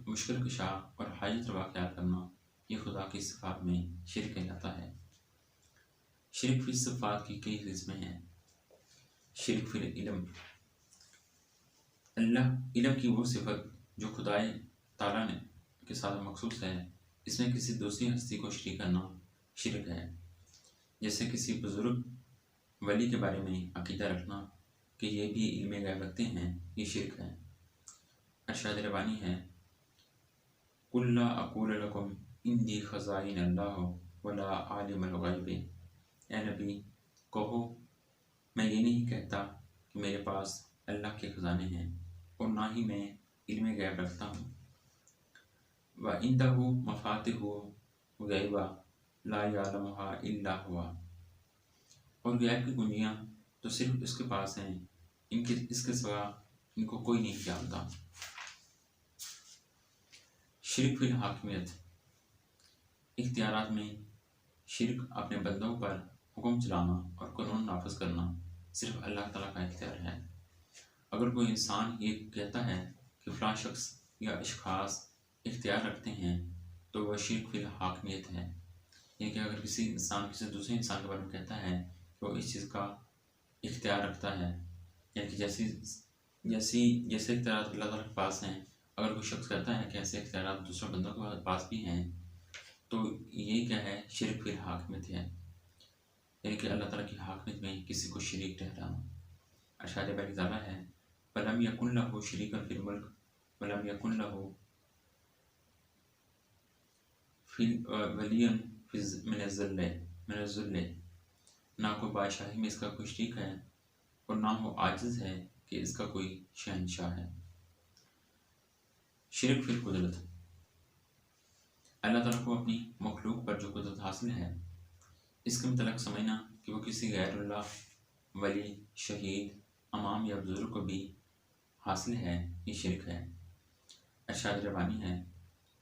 مشکل کشا اور حاجت روا خیال کرنا، یہ خدا کی صفات میں شرک کہلاتا ہے۔ شرک فی صفات کی کئی قسمیں ہیں۔ شرک فی العلم، اللہ علم کی وہ صفت جو خدائے تعالیٰ نے کے ساتھ مخصوص ہے، اس میں کسی دوسری ہستی کو شریک کرنا شرک ہے۔ جیسے کسی بزرگ ولی کے بارے میں عقیدہ رکھنا کہ یہ بھی علم غیب رکھتے ہیں، یہ شرک ہے۔ ارشاد ربانی ہے، قُل لَا أَقُولُ لَكُمْ عِندِي خَزَائِنُ اللَّهِ وَلَا عَالِمُ الْغَيْبِ، اے نبی کہو میں یہ نہیں کہتا کہ میرے پاس اللہ کے خزانے ہیں اور نہ ہی میں علم غیب رکھتا ہوں۔ وَعِندَهُ مَفَاتِحُ الْغَيْبِ لَا يَعْلَمُهَا إِلَّا هُوَ، اور غیب کی کنجیاں تو صرف اس کے پاس ہیں، اس کے سوا ان کو کوئی نہیں جانتا۔ شرک فی الحاکمیت، اختیارات میں شرک اپنے بندوں پر حکم چلانا اور قانون نافذ کرنا صرف اللہ تعالیٰ کا اختیار ہے۔ اگر کوئی انسان یہ کہتا ہے کہ فلاں شخص یا اشخاص اختیار رکھتے ہیں تو وہ شرک فی الحاکمیت ہے، یعنی کہ اگر کسی انسان کسی دوسرے انسان کے بارے میں کہتا ہے کہ وہ اس چیز کا اختیار رکھتا ہے، یعنی کہ جیسے اختیارات اللہ تعالیٰ کے پاس ہیں، اگر کوئی شخص کہتا ہے کہ ایسے اختیارات دوسرے بندوں کے پاس بھی ہیں تو یہ کیا ہے؟ شرک فی الحاکمیت ہے، یعنی کہ اللہ تعالیٰ کی حاکمیت میں کسی کو شریک ٹھہرانا۔ ارشاد باری تعالیٰ ہے وَلَمْ يَكُنْ لَهُ شَرِيكٌ فِي الْمُلْكِ وَلَمْ يَكُنْ لَهُ وَلِيٌّ مِنَ الذِّلِّ، نہ کوئی بادشاہی میں اس کا کوئی شریک ہے اور نہ وہ عاجز ہے کہ اس کا کوئی شہنشاہ ہے۔ شرک فی القدرت، اللہ تعالیٰ کو اپنی مخلوق پر جو قدرت حاصل ہے اس کے متعلق سمجھنا کہ وہ کسی غیر اللہ، ولی، شہید، امام یا بزرگ کو بھی حاصل ہے، یہ شرک ہے۔ ارشاد ربانی ہے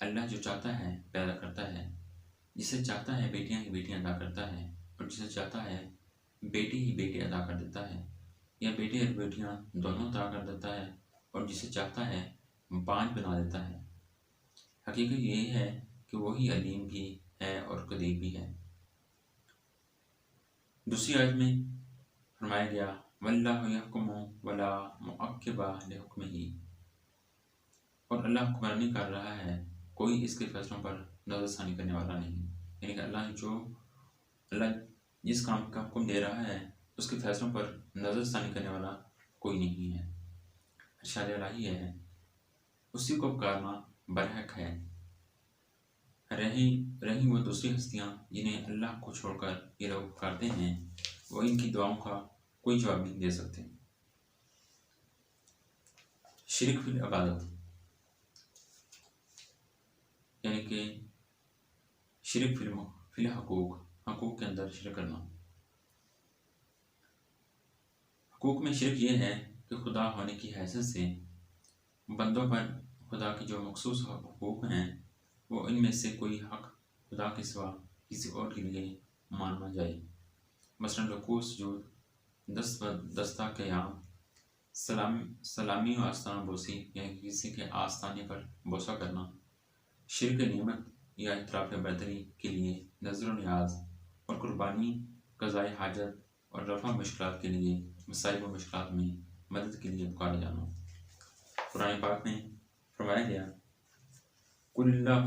اللہ جو چاہتا ہے پیدا کرتا ہے، جسے چاہتا ہے بیٹیاں ہی بیٹیاں عطا کرتا ہے اور جسے چاہتا ہے بیٹی ہی بیٹی عطا کر دیتا ہے، یا بیٹی اور بیٹیاں دونوں عطا کر دیتا ہے اور جسے چاہتا ہے 5 بنا دیتا ہے۔ حقیقت یہ ہے کہ وہی علیم بھی ہے اور قدیر بھی ہے۔ دوسری آیت میں فرمایا گیا وَاللَّهُ يَحْكُمُ وَلَا مُعَقِّبَ لِحُكْمِهِ، اور اللہ حکمرانی کر رہا ہے، کوئی اس کے فیصلوں پر نظر ثانی کرنے والا نہیں، یعنی کہ اللہ جس کام کا حکم دے رہا ہے اس کے فیصلوں پر نظر ثانی کرنے والا کوئی نہیں ہے۔ ارشاد الہی ہے اسی کو پکارنا برحق ہے، رہیں وہ دوسری ہستیاں جنہیں اللہ کو چھوڑ کر یہ لوگ پکارتے ہیں، وہ ان کی دعاؤں کا کوئی جواب نہیں دے سکتے۔ شرک فی العبادت، یعنی کہ شرک فی الحقوق، حقوق کے اندر شرک کرنا۔ حقوق میں شرک یہ ہے کہ خدا ہونے کی حیثیت سے بندوں پر خدا کے جو مخصوص حقوق ہیں وہ ان میں سے کوئی حق خدا کے سوا کسی اور کے لیے ماننا جائے، مثلا رکوع، سجود، دستہ قیام، سلامی و آستانہ بوسی، یعنی کسی کے آستانے پر بوسہ کرنا، شرک نعمت یا اعتراف برتری کے لیے نظر و نیاز، اور قربانی، قضاء حاجت اور رفع مشکلات کے لیے مصائب و مشکلات میں مدد کے لیے پکارا جانا۔ قرآن پاک میں فرمایا گیا قُلِ اللّٰهُ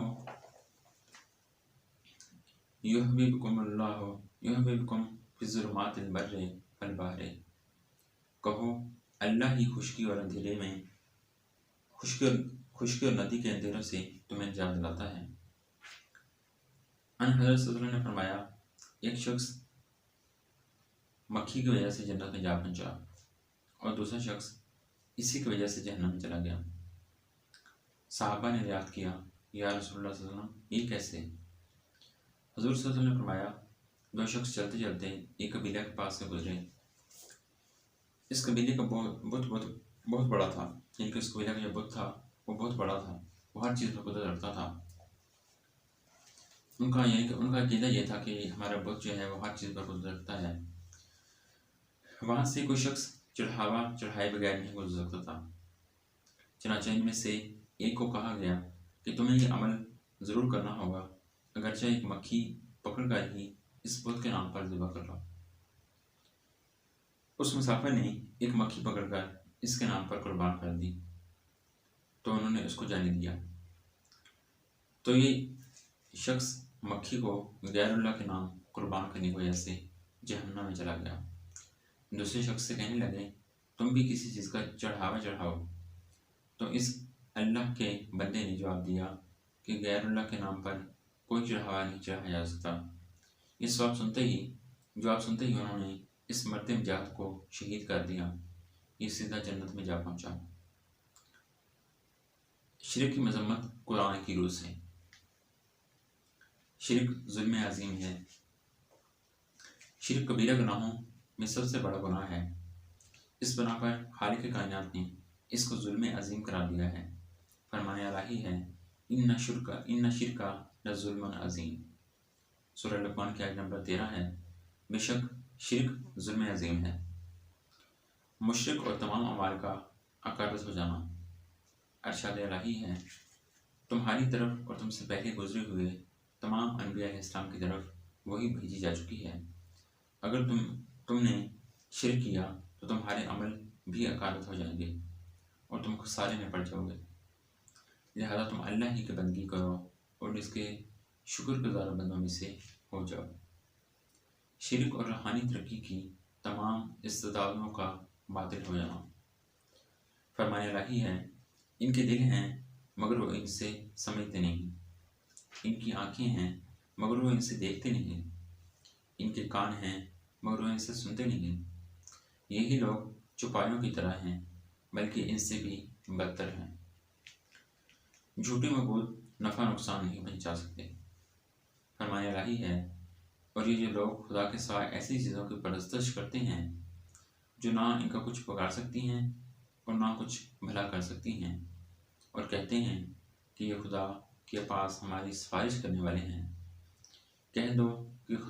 یحببکم فی الظلمات البر والبحر، کہو اللہ ہی خشکی اور اندھیرے میں خشکی اور ندی کے اندھیروں سے تمہیں نجات دلاتا ہے۔ حضرت صلی اللہ علیہ وسلم نے فرمایا ایک شخص مکھی کی وجہ سے جنت میں جا پہنچا اور دوسرا شخص اسی کی وجہ سے جہنم میں چلا گیا۔ صحابہ نے یاد کیا یا رسول اللہ صلی اللہ علیہ وسلم یہ کیسے؟ حضور صلی اللہ علیہ وسلم نے فرمایا 2 شخص چلتے چلتے ایک قبیلہ کے پاس سے گزرے، اس قبیلے کا بہت بڑا تھا، یعنی کہ اس قبیلہ کا جو بت تھا وہ بہت بڑا تھا، وہ ہر چیز پر قدرت رکھتا تھا۔ ان کا عقیدہ یہ تھا کہ ہمارا بت جو ہے وہ ہر چیز پر قدرت رکھتا ہے۔ وہاں سے کوئی شخص چڑھائے بغیر نہیں گزر سکتا تھا، چنانچہ ان میں سے ایک کو کہا گیا کہ تمہیں یہ عمل ضرور کرنا ہوگا، اگرچہ ایک مکھی پکڑ کر ہی اس بت کے نام پر ذبح کر رہا۔ اس مسافر نے ایک مکھی پکڑ کر اس کے نام پر قربان کر دی تو انہوں نے اس کو جانے دیا، تو یہ شخص مکھی کو غیر اللہ کے نام قربان کرنے کی وجہ سے جہنم میں چلا گیا۔ دوسرے شخص سے کہنے لگے تم بھی کسی چیز کا چڑھاؤ، تو اس اللہ کے بندے نے جواب دیا کہ غیر اللہ کے نام پر کوئی چڑھاوا نہیں چڑھایا جا سکتا۔ اس جواب سنتے ہی انہوں نے اس مرد مجاہد کو شہید کر دیا، یہ سیدھا جنت میں جا پہنچا۔ شرک کی مذمت قرآن کی روح سے۔ شرک ظلم عظیم ہے۔ شرک کبیرہ گناہوں میں سب سے بڑا گناہ ہے، اس بنا پر خالق کائنات نے اس کو ظلم عظیم قرار دیا ہے۔ فرمان الہی ہے ان شرک لظلم عظیم، سورہ لقمان کی آیت نمبر 13 ہے، بے شک شرک ظلم عظیم ہے۔ مشرک اور تمام اعمال کا عقارت ہو جانا۔ ارشاد الہی ہے، تمہاری طرف اور تم سے پہلے گزرے ہوئے تمام انبیاء علیہ السلام کی طرف وہی بھیجی جا چکی ہے۔ اگر تم نے شرک کیا تو تمہارے عمل بھی عقارت ہو جائیں گے اور تم خسارے میں پڑ جاؤ گے۔ لہذا تم اللہ ہی کی بندگی کرو اور اس کے شکر گزار بندوں میں سے ہو جاؤ۔ شرک اور روحانی ترقی کی تمام استدعاؤں کا باطل ہو جانا۔ فرمان الہی ہے، ان کے دل ہیں مگر وہ ان سے سمجھتے نہیں، ان کی آنکھیں ہیں مگر وہ ان سے دیکھتے نہیں، ان کے کان ہیں مگر وہ ان سے سنتے نہیں۔ یہی لوگ چوپایوں کی طرح ہیں بلکہ ان سے بھی بدتر ہیں۔ جھوٹے معبود نفع نقصان نہیں پہنچا سکتے۔ فرمان الہی ہے، اور یہ جو لوگ خدا کے سوا ایسی چیزوں کی پرستش کرتے ہیں جو نہ ان کا کچھ بگاڑ سکتی ہیں اور نہ کچھ بھلا کر سکتی ہیں، اور کہتے ہیں کہ یہ خدا کے پاس ہماری سفارش کرنے والے ہیں، کہہ دو کہ تم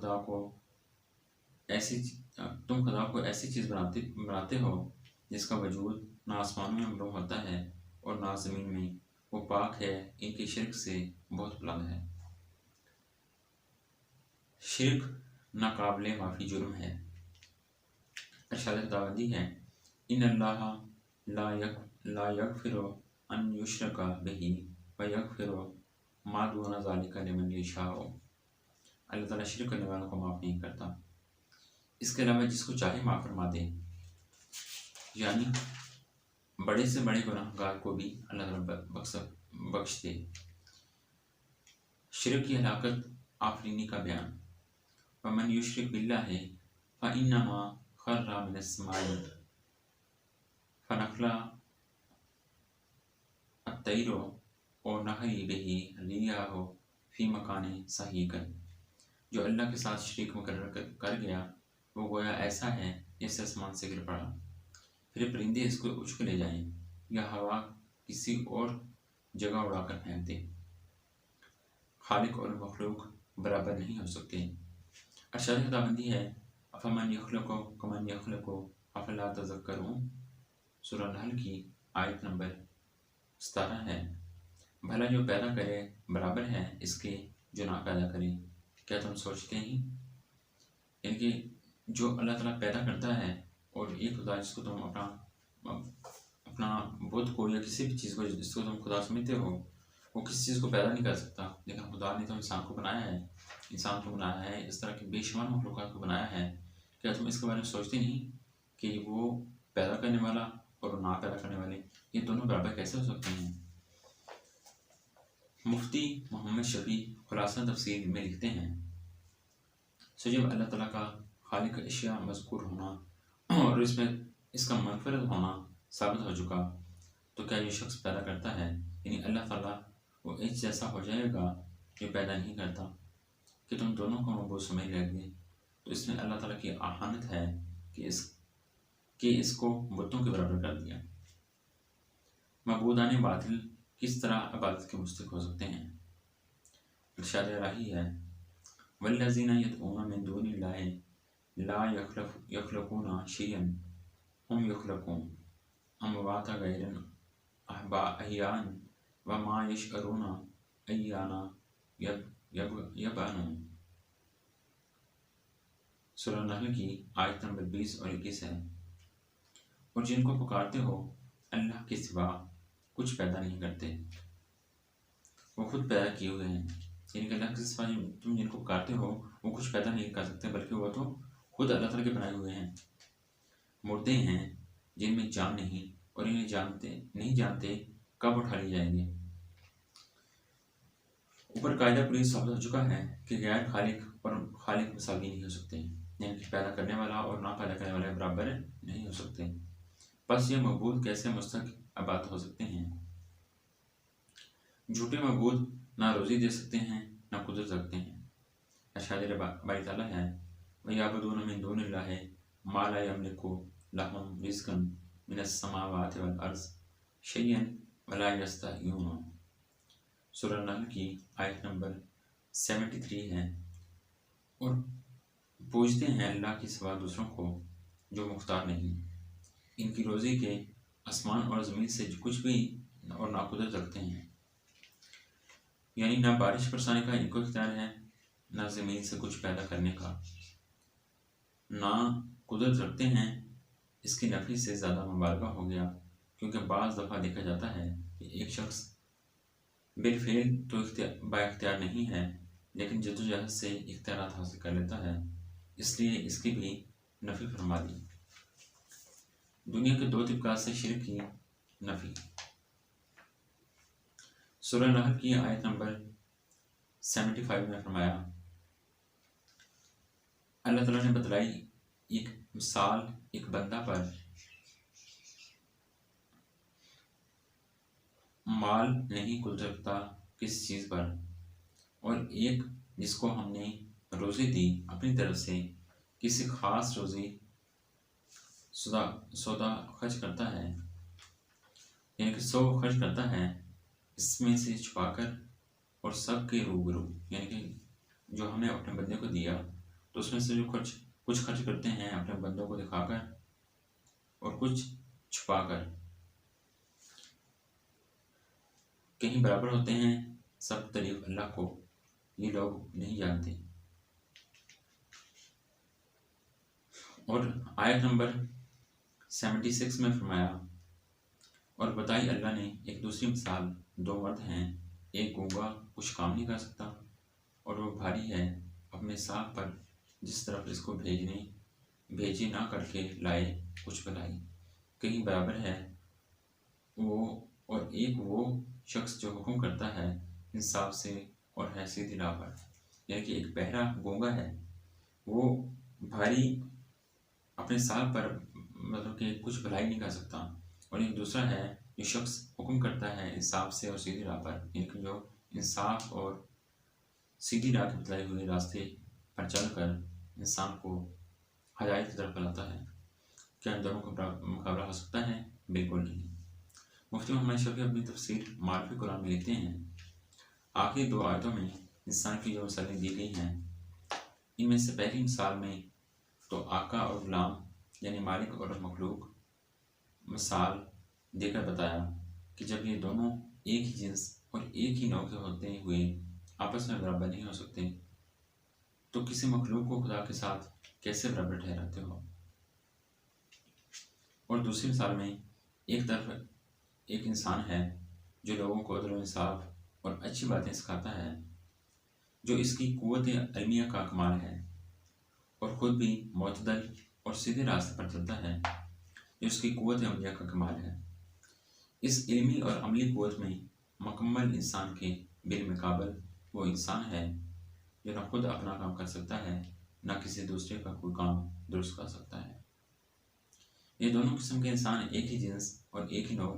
خدا کو ایسی چیز بناتے ہو جس کا وجود نہ آسمانوں میں معلوم ہوتا ہے اور نہ زمین میں، وہ پاک ہے ان کے شرک سے بہت بلند ہے۔ شرک ناقابل معافی جرم ہے۔ ارشاد خداوندی ہے، ان اللہ لا یغفر ان یشرک بہ ویغفر ما دون ذلک لمن یشاء۔ اللہ تعالیٰ شرک کرنے والوں کو معاف نہیں کرتا، اس کے علاوہ جس کو چاہے معاف فرما دے، یعنی بڑے سے بڑے گناہ گار کو بھی اللہ تعالیٰ بخش دے۔ شرک کی ہلاکت آفرینی کا بیان۔ ومن یشرک باللہ فإنما خر من السماء فنخل الطیر ونحوی بہ ریاح فی مکان صحیح۔ جو اللہ کے ساتھ شریک مقرر کر گیا وہ گویا ایسا ہے جیسے آسمان سے گر پڑا، پھر پرندے اس کو اچک لے جائیں یا ہوا کسی اور جگہ اڑا کر پھینک دے۔ خالق اور مخلوق برابر نہیں ہو سکتے۔ ارشاد خداوندی ہے، افمن یخلق کمن یخلق افلا تذکرون۔ سورہ نحل کی آیت نمبر 17 ہے۔ بھلا جو پیدا کرے برابر ہے اس کے جو نہ پیدا کرے، کیا تم سوچتے نہیں؟ یعنی کہ جو اللہ تعالیٰ پیدا کرتا ہے، اور ایک خدا جس کو تم اپنا بت کو یا کسی بھی چیز کو جس کو تم خدا سمجھتے ہو، وہ کسی چیز کو پیدا نہیں کر سکتا، لیکن خدا نے تو انسان کو بنایا ہے، انسان کو بنایا ہے، اس طرح کی بے شمار مخلوقات کو بنایا ہے۔ کیا تم اس کے بارے میں سوچتے نہیں کہ وہ پیدا کرنے والا اور نہ پیدا کرنے والے یہ دونوں برابر کیسے ہو سکتے ہیں؟ مفتی محمد شفیع خلاصہ تفسیر میں لکھتے ہیں، سو جب اللہ تعالیٰ کا خالق اشیاء مذکور ہونا اور اس میں اس کا منفرد ہونا ثابت ہو چکا، تو کیا یہ شخص پیدا کرتا ہے، یعنی اللہ تعالیٰ وہ ایک جیسا ہو جائے گا جو پیدا نہیں کرتا، کہ تم دونوں کو معبود سمجھ لیں گے، تو اس میں اللہ تعالیٰ کی اہانت ہے کہ اس کو بتوں کے برابر کر دیا۔ معبودان باطل کس طرح عبادت کے مستحق ہو سکتے ہیں؟ ارشاد الہی ہے، والذین یدعون من دون اللہ لا یخلقون شیئا هم یخلقون اموات غیر احیاء وما یشعرون ایانا یبعثون۔ سورہ نحل کی آیت نمبر 20 اور 21 ہے۔ اور جن کو پکارتے ہو اللہ کے سوا کچھ پیدا نہیں کرتے، وہ خود پیدا کیے ہوئے ہیں، یعنی کہ اللہ کے سوا تم جن کو پکارتے ہو وہ کچھ پیدا نہیں کر سکتے، بلکہ وہ تو خود اللہ تعالیٰ کے بنائے ہوئے ہیں۔ مردے ہیں جن میں جان نہیں اور انہیں نہیں جانتے کب اٹھا لی جائیں گے۔ اوپر قاعدہ پوری ثابت ہو چکا ہے کہ غیر خالق اور خالق مساوی نہیں ہو سکتے، یعنی کہ پیدا کرنے والا اور نہ پیدا کرنے والے برابر نہیں ہو سکتے۔ بس یہ معبود کیسے مستحق عبادت ہو سکتے ہیں؟ جھوٹے معبود نہ روزی دے سکتے ہیں نہ قدرت رکھتے ہیں۔ ارشاد باری تعالیٰ ہے، وَيَعْبُدُونَ مِن دُونِ اللَّهِ مَا لَا يَمْلِكُ لَهُمْ رِزْقًا مِنَ السَّمَاوَاتِ وَالْأَرْضِ شَيْئًا وَلَا يَسْتَطِيعُونَ۔ سورہ نحل کی آیت نمبر 73 ہے۔ اور پوجتے ہیں اللہ کے سوا دوسروں کو جو مختار نہیں، ان کی روزی کے آسمان اور زمین سے جو کچھ بھی اور نہ قدرت رکھتے ہیں، یعنی نہ بارش برسانے کا ان کو اختیار ہے، نہ زمین سے کچھ پیدا کرنے کا، نہ قدرت رکھتے ہیں، اس کی نفی سے زیادہ مبالغہ ہو گیا، کیونکہ بعض دفعہ دیکھا جاتا ہے کہ ایک شخص بالفعل تو با اختیار نہیں ہے، لیکن جدوجہد سے اختیارات حاصل کر لیتا ہے، اس لیے اس کی بھی نفی فرما دی۔ دنیا کے دو طبقات سے شرک کی نفی۔ سورہ نحل کی آیت نمبر 75 میں فرمایا، اللہ تعالیٰ نے بتلائی ایک مثال ایک بندہ پر مال نہیں قدرت رکھتا کس چیز پر، اور ایک جس کو ہم نے روزی دی اپنی طرف سے، کسی خاص روزی سودا خرچ کرتا ہے، یعنی کہ 100 خرچ کرتا ہے، اس میں سے چھپا کر اور سب کے روبرو، یعنی کہ جو ہم نے اپنے بندے کو دیا تو اس میں سے جو کچھ خرچ کرتے ہیں اپنے بندوں کو دکھا کر اور کچھ چھپا کر، کہیں برابر ہوتے ہیں، سب تعریف اللہ کو یہ لوگ نہیں جانتے۔ اور آیت نمبر 76 میں فرمایا، اور بتائی اللہ نے ایک دوسری مثال، 2 مرد ہیں، ایک گونگا کچھ کام نہیں کر سکتا اور وہ بھاری ہے اپنے ساتھ پر، جس طرف اس کو بھیجی نہ کر کے لائے کچھ بلائی، کہیں برابر ہے وہ، اور ایک وہ شخص جو حکم کرتا ہے انصاف سے اور ہے سیدھی راہ پر، یعنی کہ ایک بہرا گونگا ہے، وہ بھاری اپنے ساتھ پر مطلب کہ کچھ بھلائی نہیں کر سکتا، اور ایک دوسرا ہے جو شخص حکم کرتا ہے انصاف سے اور سیدھی راہ پر، یعنی کہ جو انصاف اور سیدھی راہ کے بتلائے ہوئے راستے پر چل کر انسان کو ہدایت کی طرف بلاتا ہے۔ کیا ان دونوں کا مقابلہ ہو سکتا ہے؟ بالکل نہیں۔ مفتی محمد شفیع اپنی تفسیر معرفی قرآن میں لکھتے ہیں، آخری 2 آیتوں میں انسان کی جو مثالیں دی گئی ہیں، ان میں سے پہلی مثال میں تو آقا اور غلام یعنی مالک اور مخلوق مثال دے کر بتایا کہ جب یہ دونوں ایک ہی جنس اور ایک ہی نوع کے ہوتے ہوئے آپس میں برابر نہیں ہو سکتے تو کسی مخلوق کو خدا کے ساتھ کیسے برابر ٹھہراتے ہو۔ اور دوسری مثال میں ایک طرف ایک انسان ہے جو لوگوں کو عدل و انصاف اور اچھی باتیں سکھاتا ہے، جو اس کی قوت علمیہ کا کمال ہے، اور خود بھی معتدل اور سیدھے راستے پر چلتا ہے، جو اس کی قوت عملیہ کا کمال ہے۔ اس علمی اور عملی قوت میں مکمل انسان کے بالمقابل وہ انسان ہے جو نہ خود اپنا کام کر سکتا ہے، نہ کسی دوسرے کا کوئی کام درست کر سکتا ہے۔ یہ دونوں قسم کے انسان ایک ہی جنس اور ایک ہی نوع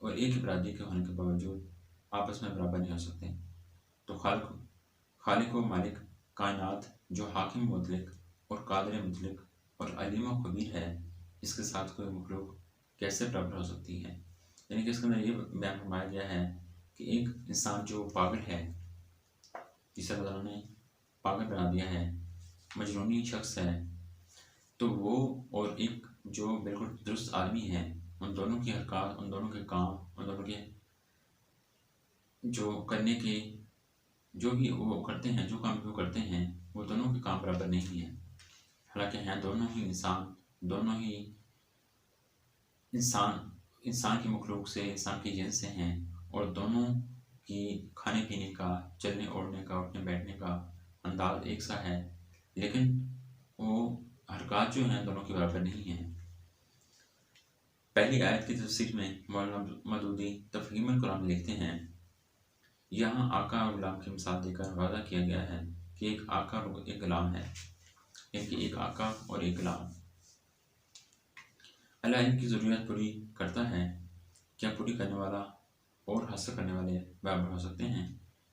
اور ایک ہی برادری کے ہونے کے باوجود آپس میں برابر نہیں ہو سکتے، تو خالق و مالک کائنات جو حاکم مطلق اور قادر مطلق اور علیم و خبیر ہے، اس کے ساتھ کوئی مخلوق کیسے برابر ہو سکتی ہے؟ یعنی کہ اس کے اندر یہ بیان فرمایا گیا ہے کہ ایک انسان جو پاگل ہے، جسے اللہ تعالیٰ نے پاگل بنا دیا ہے، مجنونی شخص ہے، تو وہ اور ایک جو بالکل درست آدمی ہے، ان دونوں کی حرکات، ان دونوں کے کام، ان دونوں کے جو کرنے کے جو بھی وہ کرتے ہیں، جو کام بھی وہ کرتے ہیں، وہ دونوں کے کام برابر نہیں ہیں، حالانکہ ہیں دونوں ہی انسان، دونوں ہی انسان کی مخلوق سے، انسان کی جنس سے ہیں، اور دونوں کی کھانے پینے کا، چلنے اوڑھنے کا، اٹھنے بیٹھنے کا انداز ایک سا ہے، لیکن وہ حرکات جو ہیں دونوں کے برابر نہیں ہیں۔ پہلی آیت کی تفسیر میں مولانا مودودی تفہیم القرآن میں لکھتے ہیں، یہاں آقا اور غلام کی مثال دے کر وعدہ کیا گیا ہے کہ ایک آقا اور ایک غلام ہے، یعنی کہ ایک آقا اور ایک غلام۔ اللہ ان کی ضرورت پوری کرتا ہے، کیا پوری کرنے والا اور حاصل کرنے والے برابر ہو سکتے ہیں؟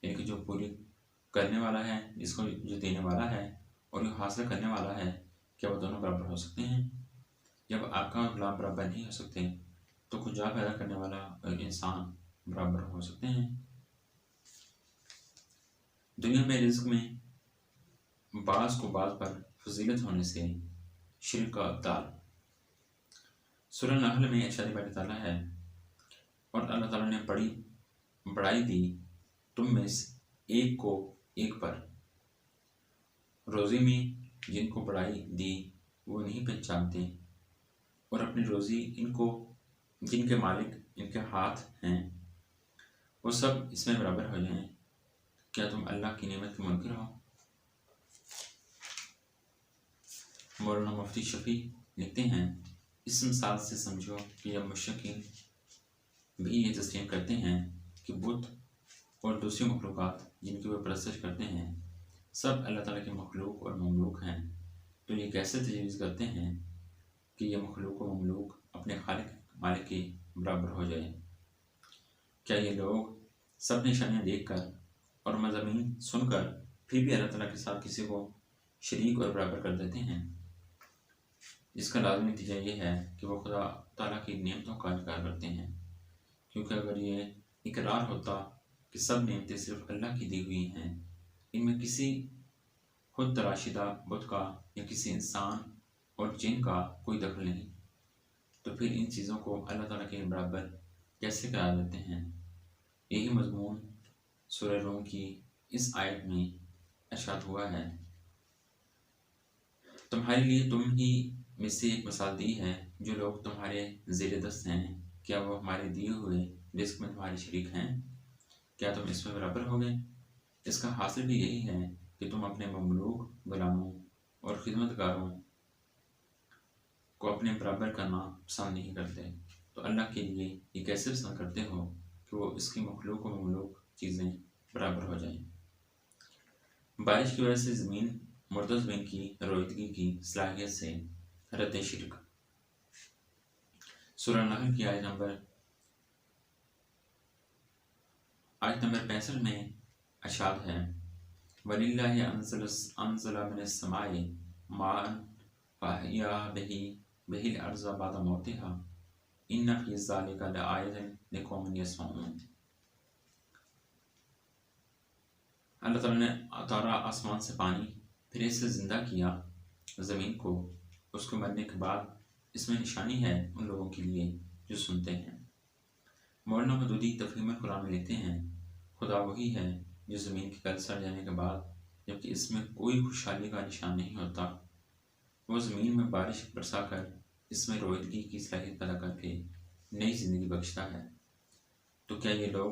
یعنی کہ جو پوری کرنے والا ہے، جس کو جو دینے والا ہے، اور جو حاصل کرنے والا ہے، کیا وہ دونوں برابر ہو سکتے ہیں؟ جب آقا اور غلام برابر نہیں ہو سکتے تو کجا پیدا کرنے والا اور انسان برابر ہو سکتے ہیں؟ دنیا میں رزق میں بعض کو بعض پر فضیلت ہونے سے شرک کا ابطال۔ سورہ نحل میں ارشاد باری تعالیٰ ہے، اور اللہ تعالیٰ نے بڑی بڑائی دی تم میں سے ایک کو ایک پر۔ روزی میں جن کو بڑائی دی وہ نہیں پہچانتے، اور اپنی روزی ان کو جن کے مالک ان کے ہاتھ ہیں وہ سب اس میں برابر ہو جائیں۔ کیا تم اللہ کی نعمت کے منکر ہو؟ مولانا مفتی شفیع لکھتے ہیں، اس مثال سے سمجھو کہ جب مشرکین بھی یہ تسلیم کرتے ہیں کہ بت اور دوسری مخلوقات جن کی وہ پرستش کرتے ہیں سب اللہ تعالیٰ کے مخلوق اور مملوک ہیں، تو یہ کیسے تجویز کرتے ہیں کہ یہ مخلوق و مملوک اپنے خالق مالک کے برابر ہو جائے؟ کیا یہ لوگ سب نشانیاں دیکھ کر اور مضامین سن کر پھر بھی اللہ تعالیٰ کے ساتھ کسی کو شریک اور برابر کر دیتے ہیں؟ اس کا لازمی نتیجہ یہ ہے کہ وہ خدا تعالیٰ کی نعمتوں کا انکار کرتے ہیں، کیونکہ اگر یہ اقرار ہوتا کہ سب نعمتیں صرف اللہ کی دی ہوئی ہیں، ان میں کسی خود تراشیدہ بت کا یا کسی انسان اور جن کا کوئی دخل نہیں، تو پھر ان چیزوں کو اللہ تعالیٰ کے برابر کیسے قرار دیتے ہیں؟ یہی مضمون سورہ روم کی اس آیت میں ارشاد ہوا ہے، تمہارے لیے تم ہی میں سے ایک مثال دی ہے، جو لوگ تمہارے زیر دست ہیں کیا وہ ہمارے دیے ہوئے رزق میں تمہارے شریک ہیں؟ کیا تم اس میں برابر ہوگے؟ اس کا حاصل بھی یہی ہے کہ تم اپنے مملوک غلاموں اور خدمتگاروں کو اپنے برابر کرنا پسند نہیں کرتے، تو اللہ کے لیے یہ کیسے پسند کرتے ہو کہ وہ اس کی مخلوق و مملوک چیزیں برابر ہو جائیں؟ بارش کی وجہ سے زمین مردہ زمین کی رویدگی کی صلاحیت سے رد شرک۔ سورہ نحل کی آیت نمبر 65 میں ارشاد ہے، وَلِلَّهِ أَنزَلَ مِنَ السَّمَاءِ مَاءً فَأَحْيَا بِهِ الْأَرْضَ بَعْدَ مَوْتِهَا إِنَّ فِي ذَلِكَ لَآيَةً لِقَوْمٍ يَسْمَعُونَ۔ اللہ تعالیٰ نے اتارا آسمان سے پانی، پھر اسے زندہ کیا زمین کو، اس کو مرنے کے بعد، اس میں نشانی ہے ان لوگوں کے لیے جو سنتے ہیں۔ مولانا مودودی تفہیم قرآن میں لکھتے ہیں، خدا وہی ہے جو زمین کے کل سڑ جانے کے بعد جبکہ اس میں کوئی خوشحالی کا نشان نہیں ہوتا، وہ زمین میں بارش برسا کر اس میں رویدگی کی صلاحیت پیدا کر کے نئی زندگی بخشتا ہے۔ تو کیا یہ لوگ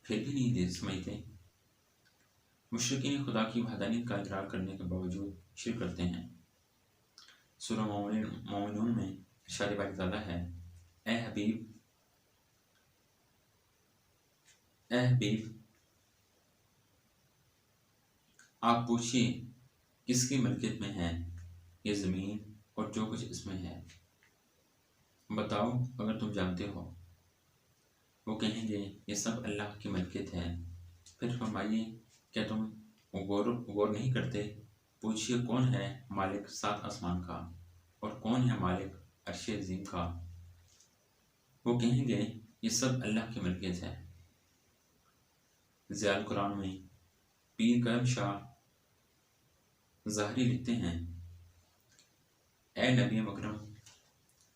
پھر بھی نہیں سمجھتے؟ مشرکین خدا کی وحدانیت کا اقرار کرنے کے باوجود شرک کرتے ہیں۔ سورہ مومنون میں ارشاد باری تعالیٰ ہے، اے حبیب آپ پوچھئے کس کی ملکیت میں ہے یہ زمین اور جو کچھ اس میں ہے، بتاؤ اگر تم جانتے ہو۔ وہ کہیں گے یہ سب اللہ کی ملکیت ہے۔ پھر فرمائیے کیا تم غور نہیں کرتے؟ پوچھئے کون ہے مالک 7 آسمان کا اور کون ہے مالک عرش عظیم کا؟ وہ کہیں گے یہ سب اللہ کی ملکیت ہے۔ ضیاء القرآن میں پیر کرم شاہ ظاہری لکھتے ہیں، اے نبی مکرم،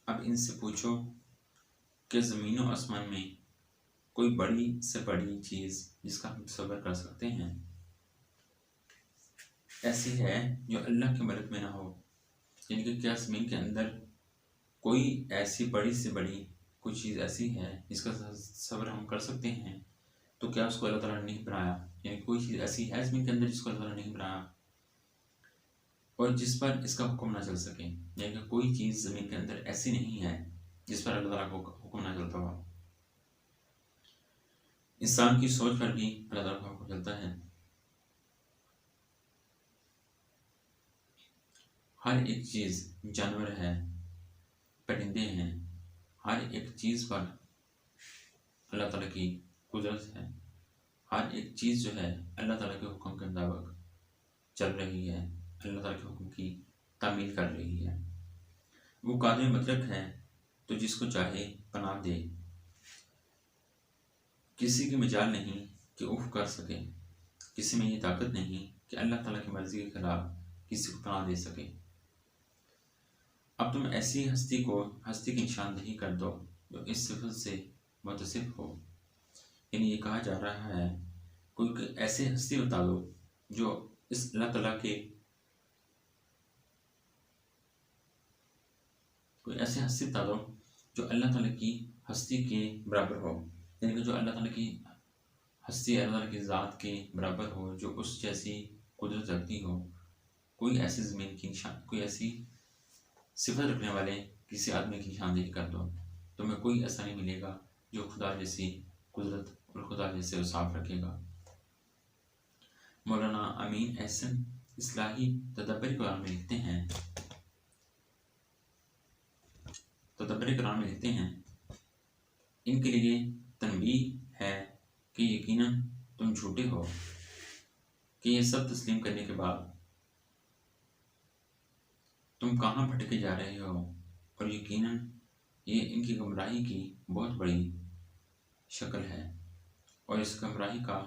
اب ان سے پوچھو کہ زمین و آسمان میں کوئی بڑی سے بڑی چیز جس کا ہم تصور کر سکتے ہیں ایسی ہے جو اللہ کے ملک میں نہ ہو؟ یعنی کہ کیا زمین کے اندر کوئی ایسی بڑی سے بڑی کوئی چیز ایسی ہے جس کا تصور ہم کر سکتے ہیں؟ تو کیا اس کو اللہ تعالیٰ نے نہیں بنایا؟ یعنی کوئی چیز ایسی ہے زمین کے اندر جس کو اللہ تعالیٰ نے نہیں بنایا اور جس پر اس کا حکم نہ چل سکے؟ یعنی کہ کوئی چیز زمین کے اندر ایسی نہیں ہے جس پر اللہ تعالیٰ کو حکم نہ چلتا ہو۔ انسان کی سوچ پر بھی اللہ تعالیٰ کا حکم چلتا ہے۔ ہر ایک چیز، جانور ہے، پرندے ہیں، ہر ایک چیز پر اللہ تعالیٰ کی قدرت ہے۔ ہر ایک چیز جو ہے اللہ تعالیٰ کے حکم کے مطابق چل رہی ہے، اللہ تعالیٰ کے حکم کی تعمیل کر رہی ہے۔ وہ قادر مطلق ہے تو جس کو چاہے پناہ دے، کسی کی مجال نہیں کہ اف کر سکے، کسی میں یہ طاقت نہیں کہ اللہ تعالیٰ کی مرضی کے خلاف کسی کو پناہ دے سکے۔ اب تم ایسی ہستی کی نشاندہی کر دو جو اس صفت سے متصف ہو. یعنی یہ کہا جا رہا ہے کوئی ایسی ہستی بتا دو جو اس اللہ تعالیٰ کے کوئی ایسی ہستی بتا دو جو اللہ تعالیٰ کی ہستی کے برابر ہو. یعنی کہ جو اللہ تعالیٰ کی ہستی اللہ تعالیٰ کی ذات کے برابر ہو، جو اس جیسی قدرت رکھتی ہو. کوئی ایسی زمین کی کوئی ایسی صفت رکھنے والے کسی آدمی کی نشاندہی کر دو. تمہیں کوئی ایسا نہیں ملے گا جو خدا جیسی قدرت اور خدا جیسے اوصاف رکھے گا. مولانا امین احسن اصلاحی تدبر قرآن میں لکھتے ہیں ان کے لیے تنبیہ ہے کہ یقیناً تم جھوٹے ہو، کہ یہ سب تسلیم کرنے کے بعد تم کہاں بھٹکے جا رہے ہو، اور یقیناً یہ ان کی گمراہی کی بہت بڑی شکل ہے، اور اس گمراہی کا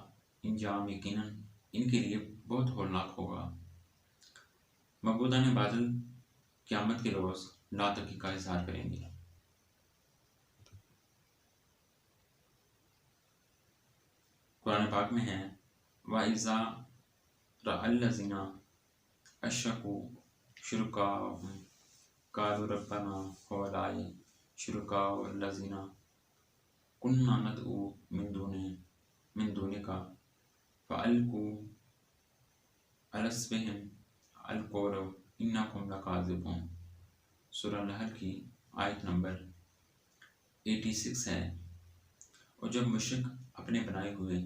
انجام یقیناً ان کے لیے بہت ہولناک ہوگا. معبودان باطل قیامت کے روز ناطقی کا اظہار کریں گے. قرآن پاک میں ہے وَإِذَا رَأَى الَّذِينَ أَشْرَكُوا شُرَكَاءَهُمْ قَالُوا رَبَّنَا هَؤُلَاءِ شُرَكَاؤُنَا الَّذِينَ كُنَّا نَدْعُو مِن دُونِكَ فَأَلْقُوا عَلَى أَصْبِهِمْ الْقَوْلَ إِنَّكُمْ لَكَاذِبُونَ. سورہ نحل کی آیت نمبر 86 ہے. اور جب مشرک اپنے بنائے ہوئے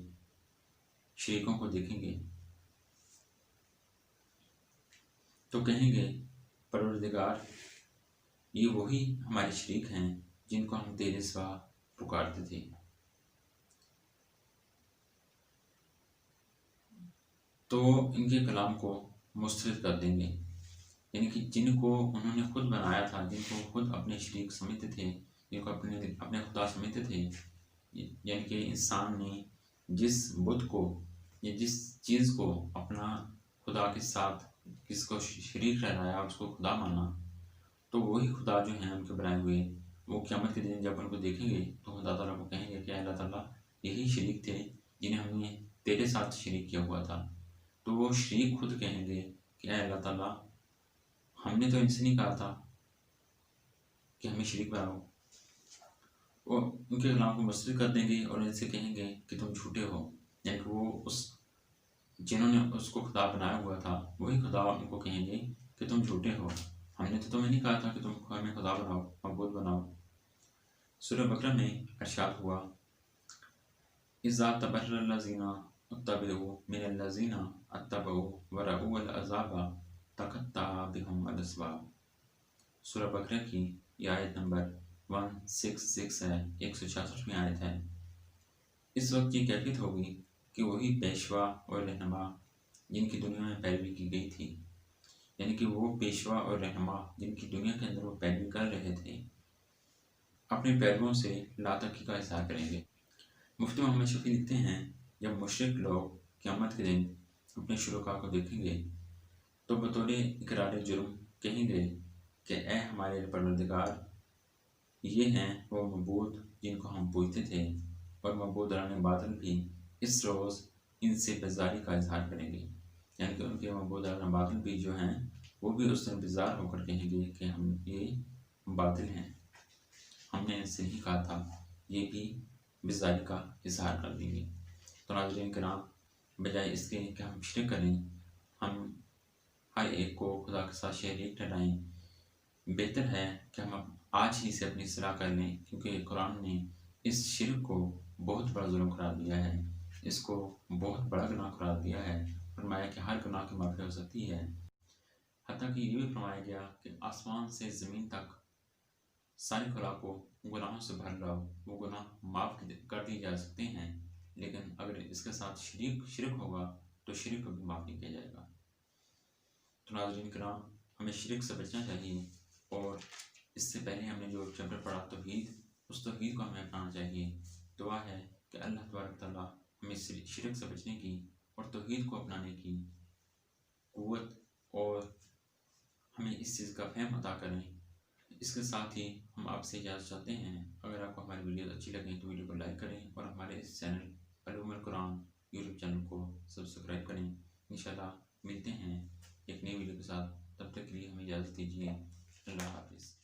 شریکوں کو دیکھیں گے تو کہیں گے پروردگار یہ وہی ہمارے شریک ہیں جن کو ہم تیرے سوا پکارتے تھے. تو ان کے کلام کو مسترد کر دیں گے. یعنی کہ جن کو انہوں نے خود بنایا تھا، جن کو خود اپنے شریک سمجھتے تھے، جن کو اپنے خدا سمجھتے تھے، یعنی کہ انسان نے جس بت کو یا جس چیز کو اپنا خدا کے ساتھ کس کو شریک ٹھہرایا، اس کو خدا مانا، تو وہی خدا جو ہیں ان کے بنائے ہوئے وہ قیامت کے دن جب ان کو دیکھیں گے تو خدا تعالیٰ کو کہیں گے کہ اللہ تعالیٰ یہی شریک تھے جنہیں ہم نے تیرے ساتھ شریک کیا ہوا تھا. تو وہ شریک خود کہیں گے کہ اے اللہ تعالیٰ ہم نے تو ان سے نہیں کہا تھا کہ ہمیں شریک بناؤ. وہ ان کے کلام کو مسترد کر دیں گے اور ان سے کہیں گے کہ تم جھوٹے ہو. یعنی کہ وہ جنہوں نے اس کو خدا بنایا ہوا تھا وہی خدا ان کو کہیں گے کہ تم جھوٹے ہو، ہم نے تو تمہیں نہیں کہا تھا کہ تم ہمیں خدا بناؤ، معبود بناؤ. سورہ بقرہ میں ارشاد ہوا اذا تبرأ الذین اتبعوا من الذین اتبعوا ورأوا العذاب تقطع بهم الاسباب. سورہ بقرہ کی یہ آیت نمبر 166 ہے، 166ویں آیت ہے. اس وقت یہ کیفیت ہوگی کہ وہی پیشوا اور رہنما جن کی دنیا میں پیروی کی گئی تھی، یعنی کہ وہ پیشوا اور رہنما جن کی دنیا کے اندر وہ پیروی کر رہے تھے، اپنے پیرووں سے لاطقی کا اظہار کریں گے. مفتی محمد شفیع لکھتے ہیں جب مشرک لوگ قیامت کے دن اپنے شرکاء کو دیکھیں گے تو بطور اقرار جرم کہیں گے کہ اے ہمارے پروردگار یہ ہیں وہ معبود جن کو ہم پوجتے تھے، اور معبودان باطل بھی اس روز ان سے بیزاری کا اظہار کریں گے. یعنی کہ ان کے معبودان باطل بھی جو ہیں وہ بھی اس دن بیزار ہو کر کہیں گے کہ ہم یہ باطل ہیں، ہم نے ان سے نہیں کہا تھا. یہ بھی بیزاری کا اظہار کر دیں گے. تو ناظرین کرام، بجائے اس کے کہ ہم شرک کریں، ہم ہر ایک کو خدا کے ساتھ شریک ٹھہرائیں. بہتر ہے کہ ہم آج ہی سے اپنی اصلاح کر لیں، کیونکہ قرآن نے اس شرک کو بہت بڑا ظلم قرار دیا ہے، اس کو بہت بڑا گناہ قرار دیا ہے. فرمایا کہ ہر گناہ کی معافی ہو سکتی ہے، حتیٰ کہ یہ بھی فرمایا گیا کہ آسمان سے زمین تک ساری خلا کو گناہوں سے بھر لاؤ، وہ گناہ معاف کر دیے جا سکتے ہیں، لیکن اگر اس کے ساتھ شرک ہوگا تو شرک کو بھی معاف نہیں کیا جائے گا. تو ناظرین کرام، ہمیں شرک سے بچنا چاہیے، اور اس سے پہلے ہم نے جو چیپٹر پڑھا توحید، اس توحید کو ہمیں اپنانا چاہیے. دعا ہے کہ اللہ تبارک تعالیٰ ہمیں شرک سے بچنے کی اور توحید کو اپنانے کی قوت اور ہمیں اس چیز کا فہم عطا کریں اس کے ساتھ ہی ہم آپ سے اجازت چاہتے ہیں، اگر آپ کو ہماری ویڈیوز اچھی لگیں تو ویڈیو کو لائک کریں اور ہمارے اس چینل علوم القرآن یوٹیوب چینل کو سبسکرائب کریں۔ انشاءاللہ ملتے ہیں ایک نئی ویڈیو کے ساتھ، تب تک کے لیے ہمیں اجازت دیجیے۔ اللہ حافظ۔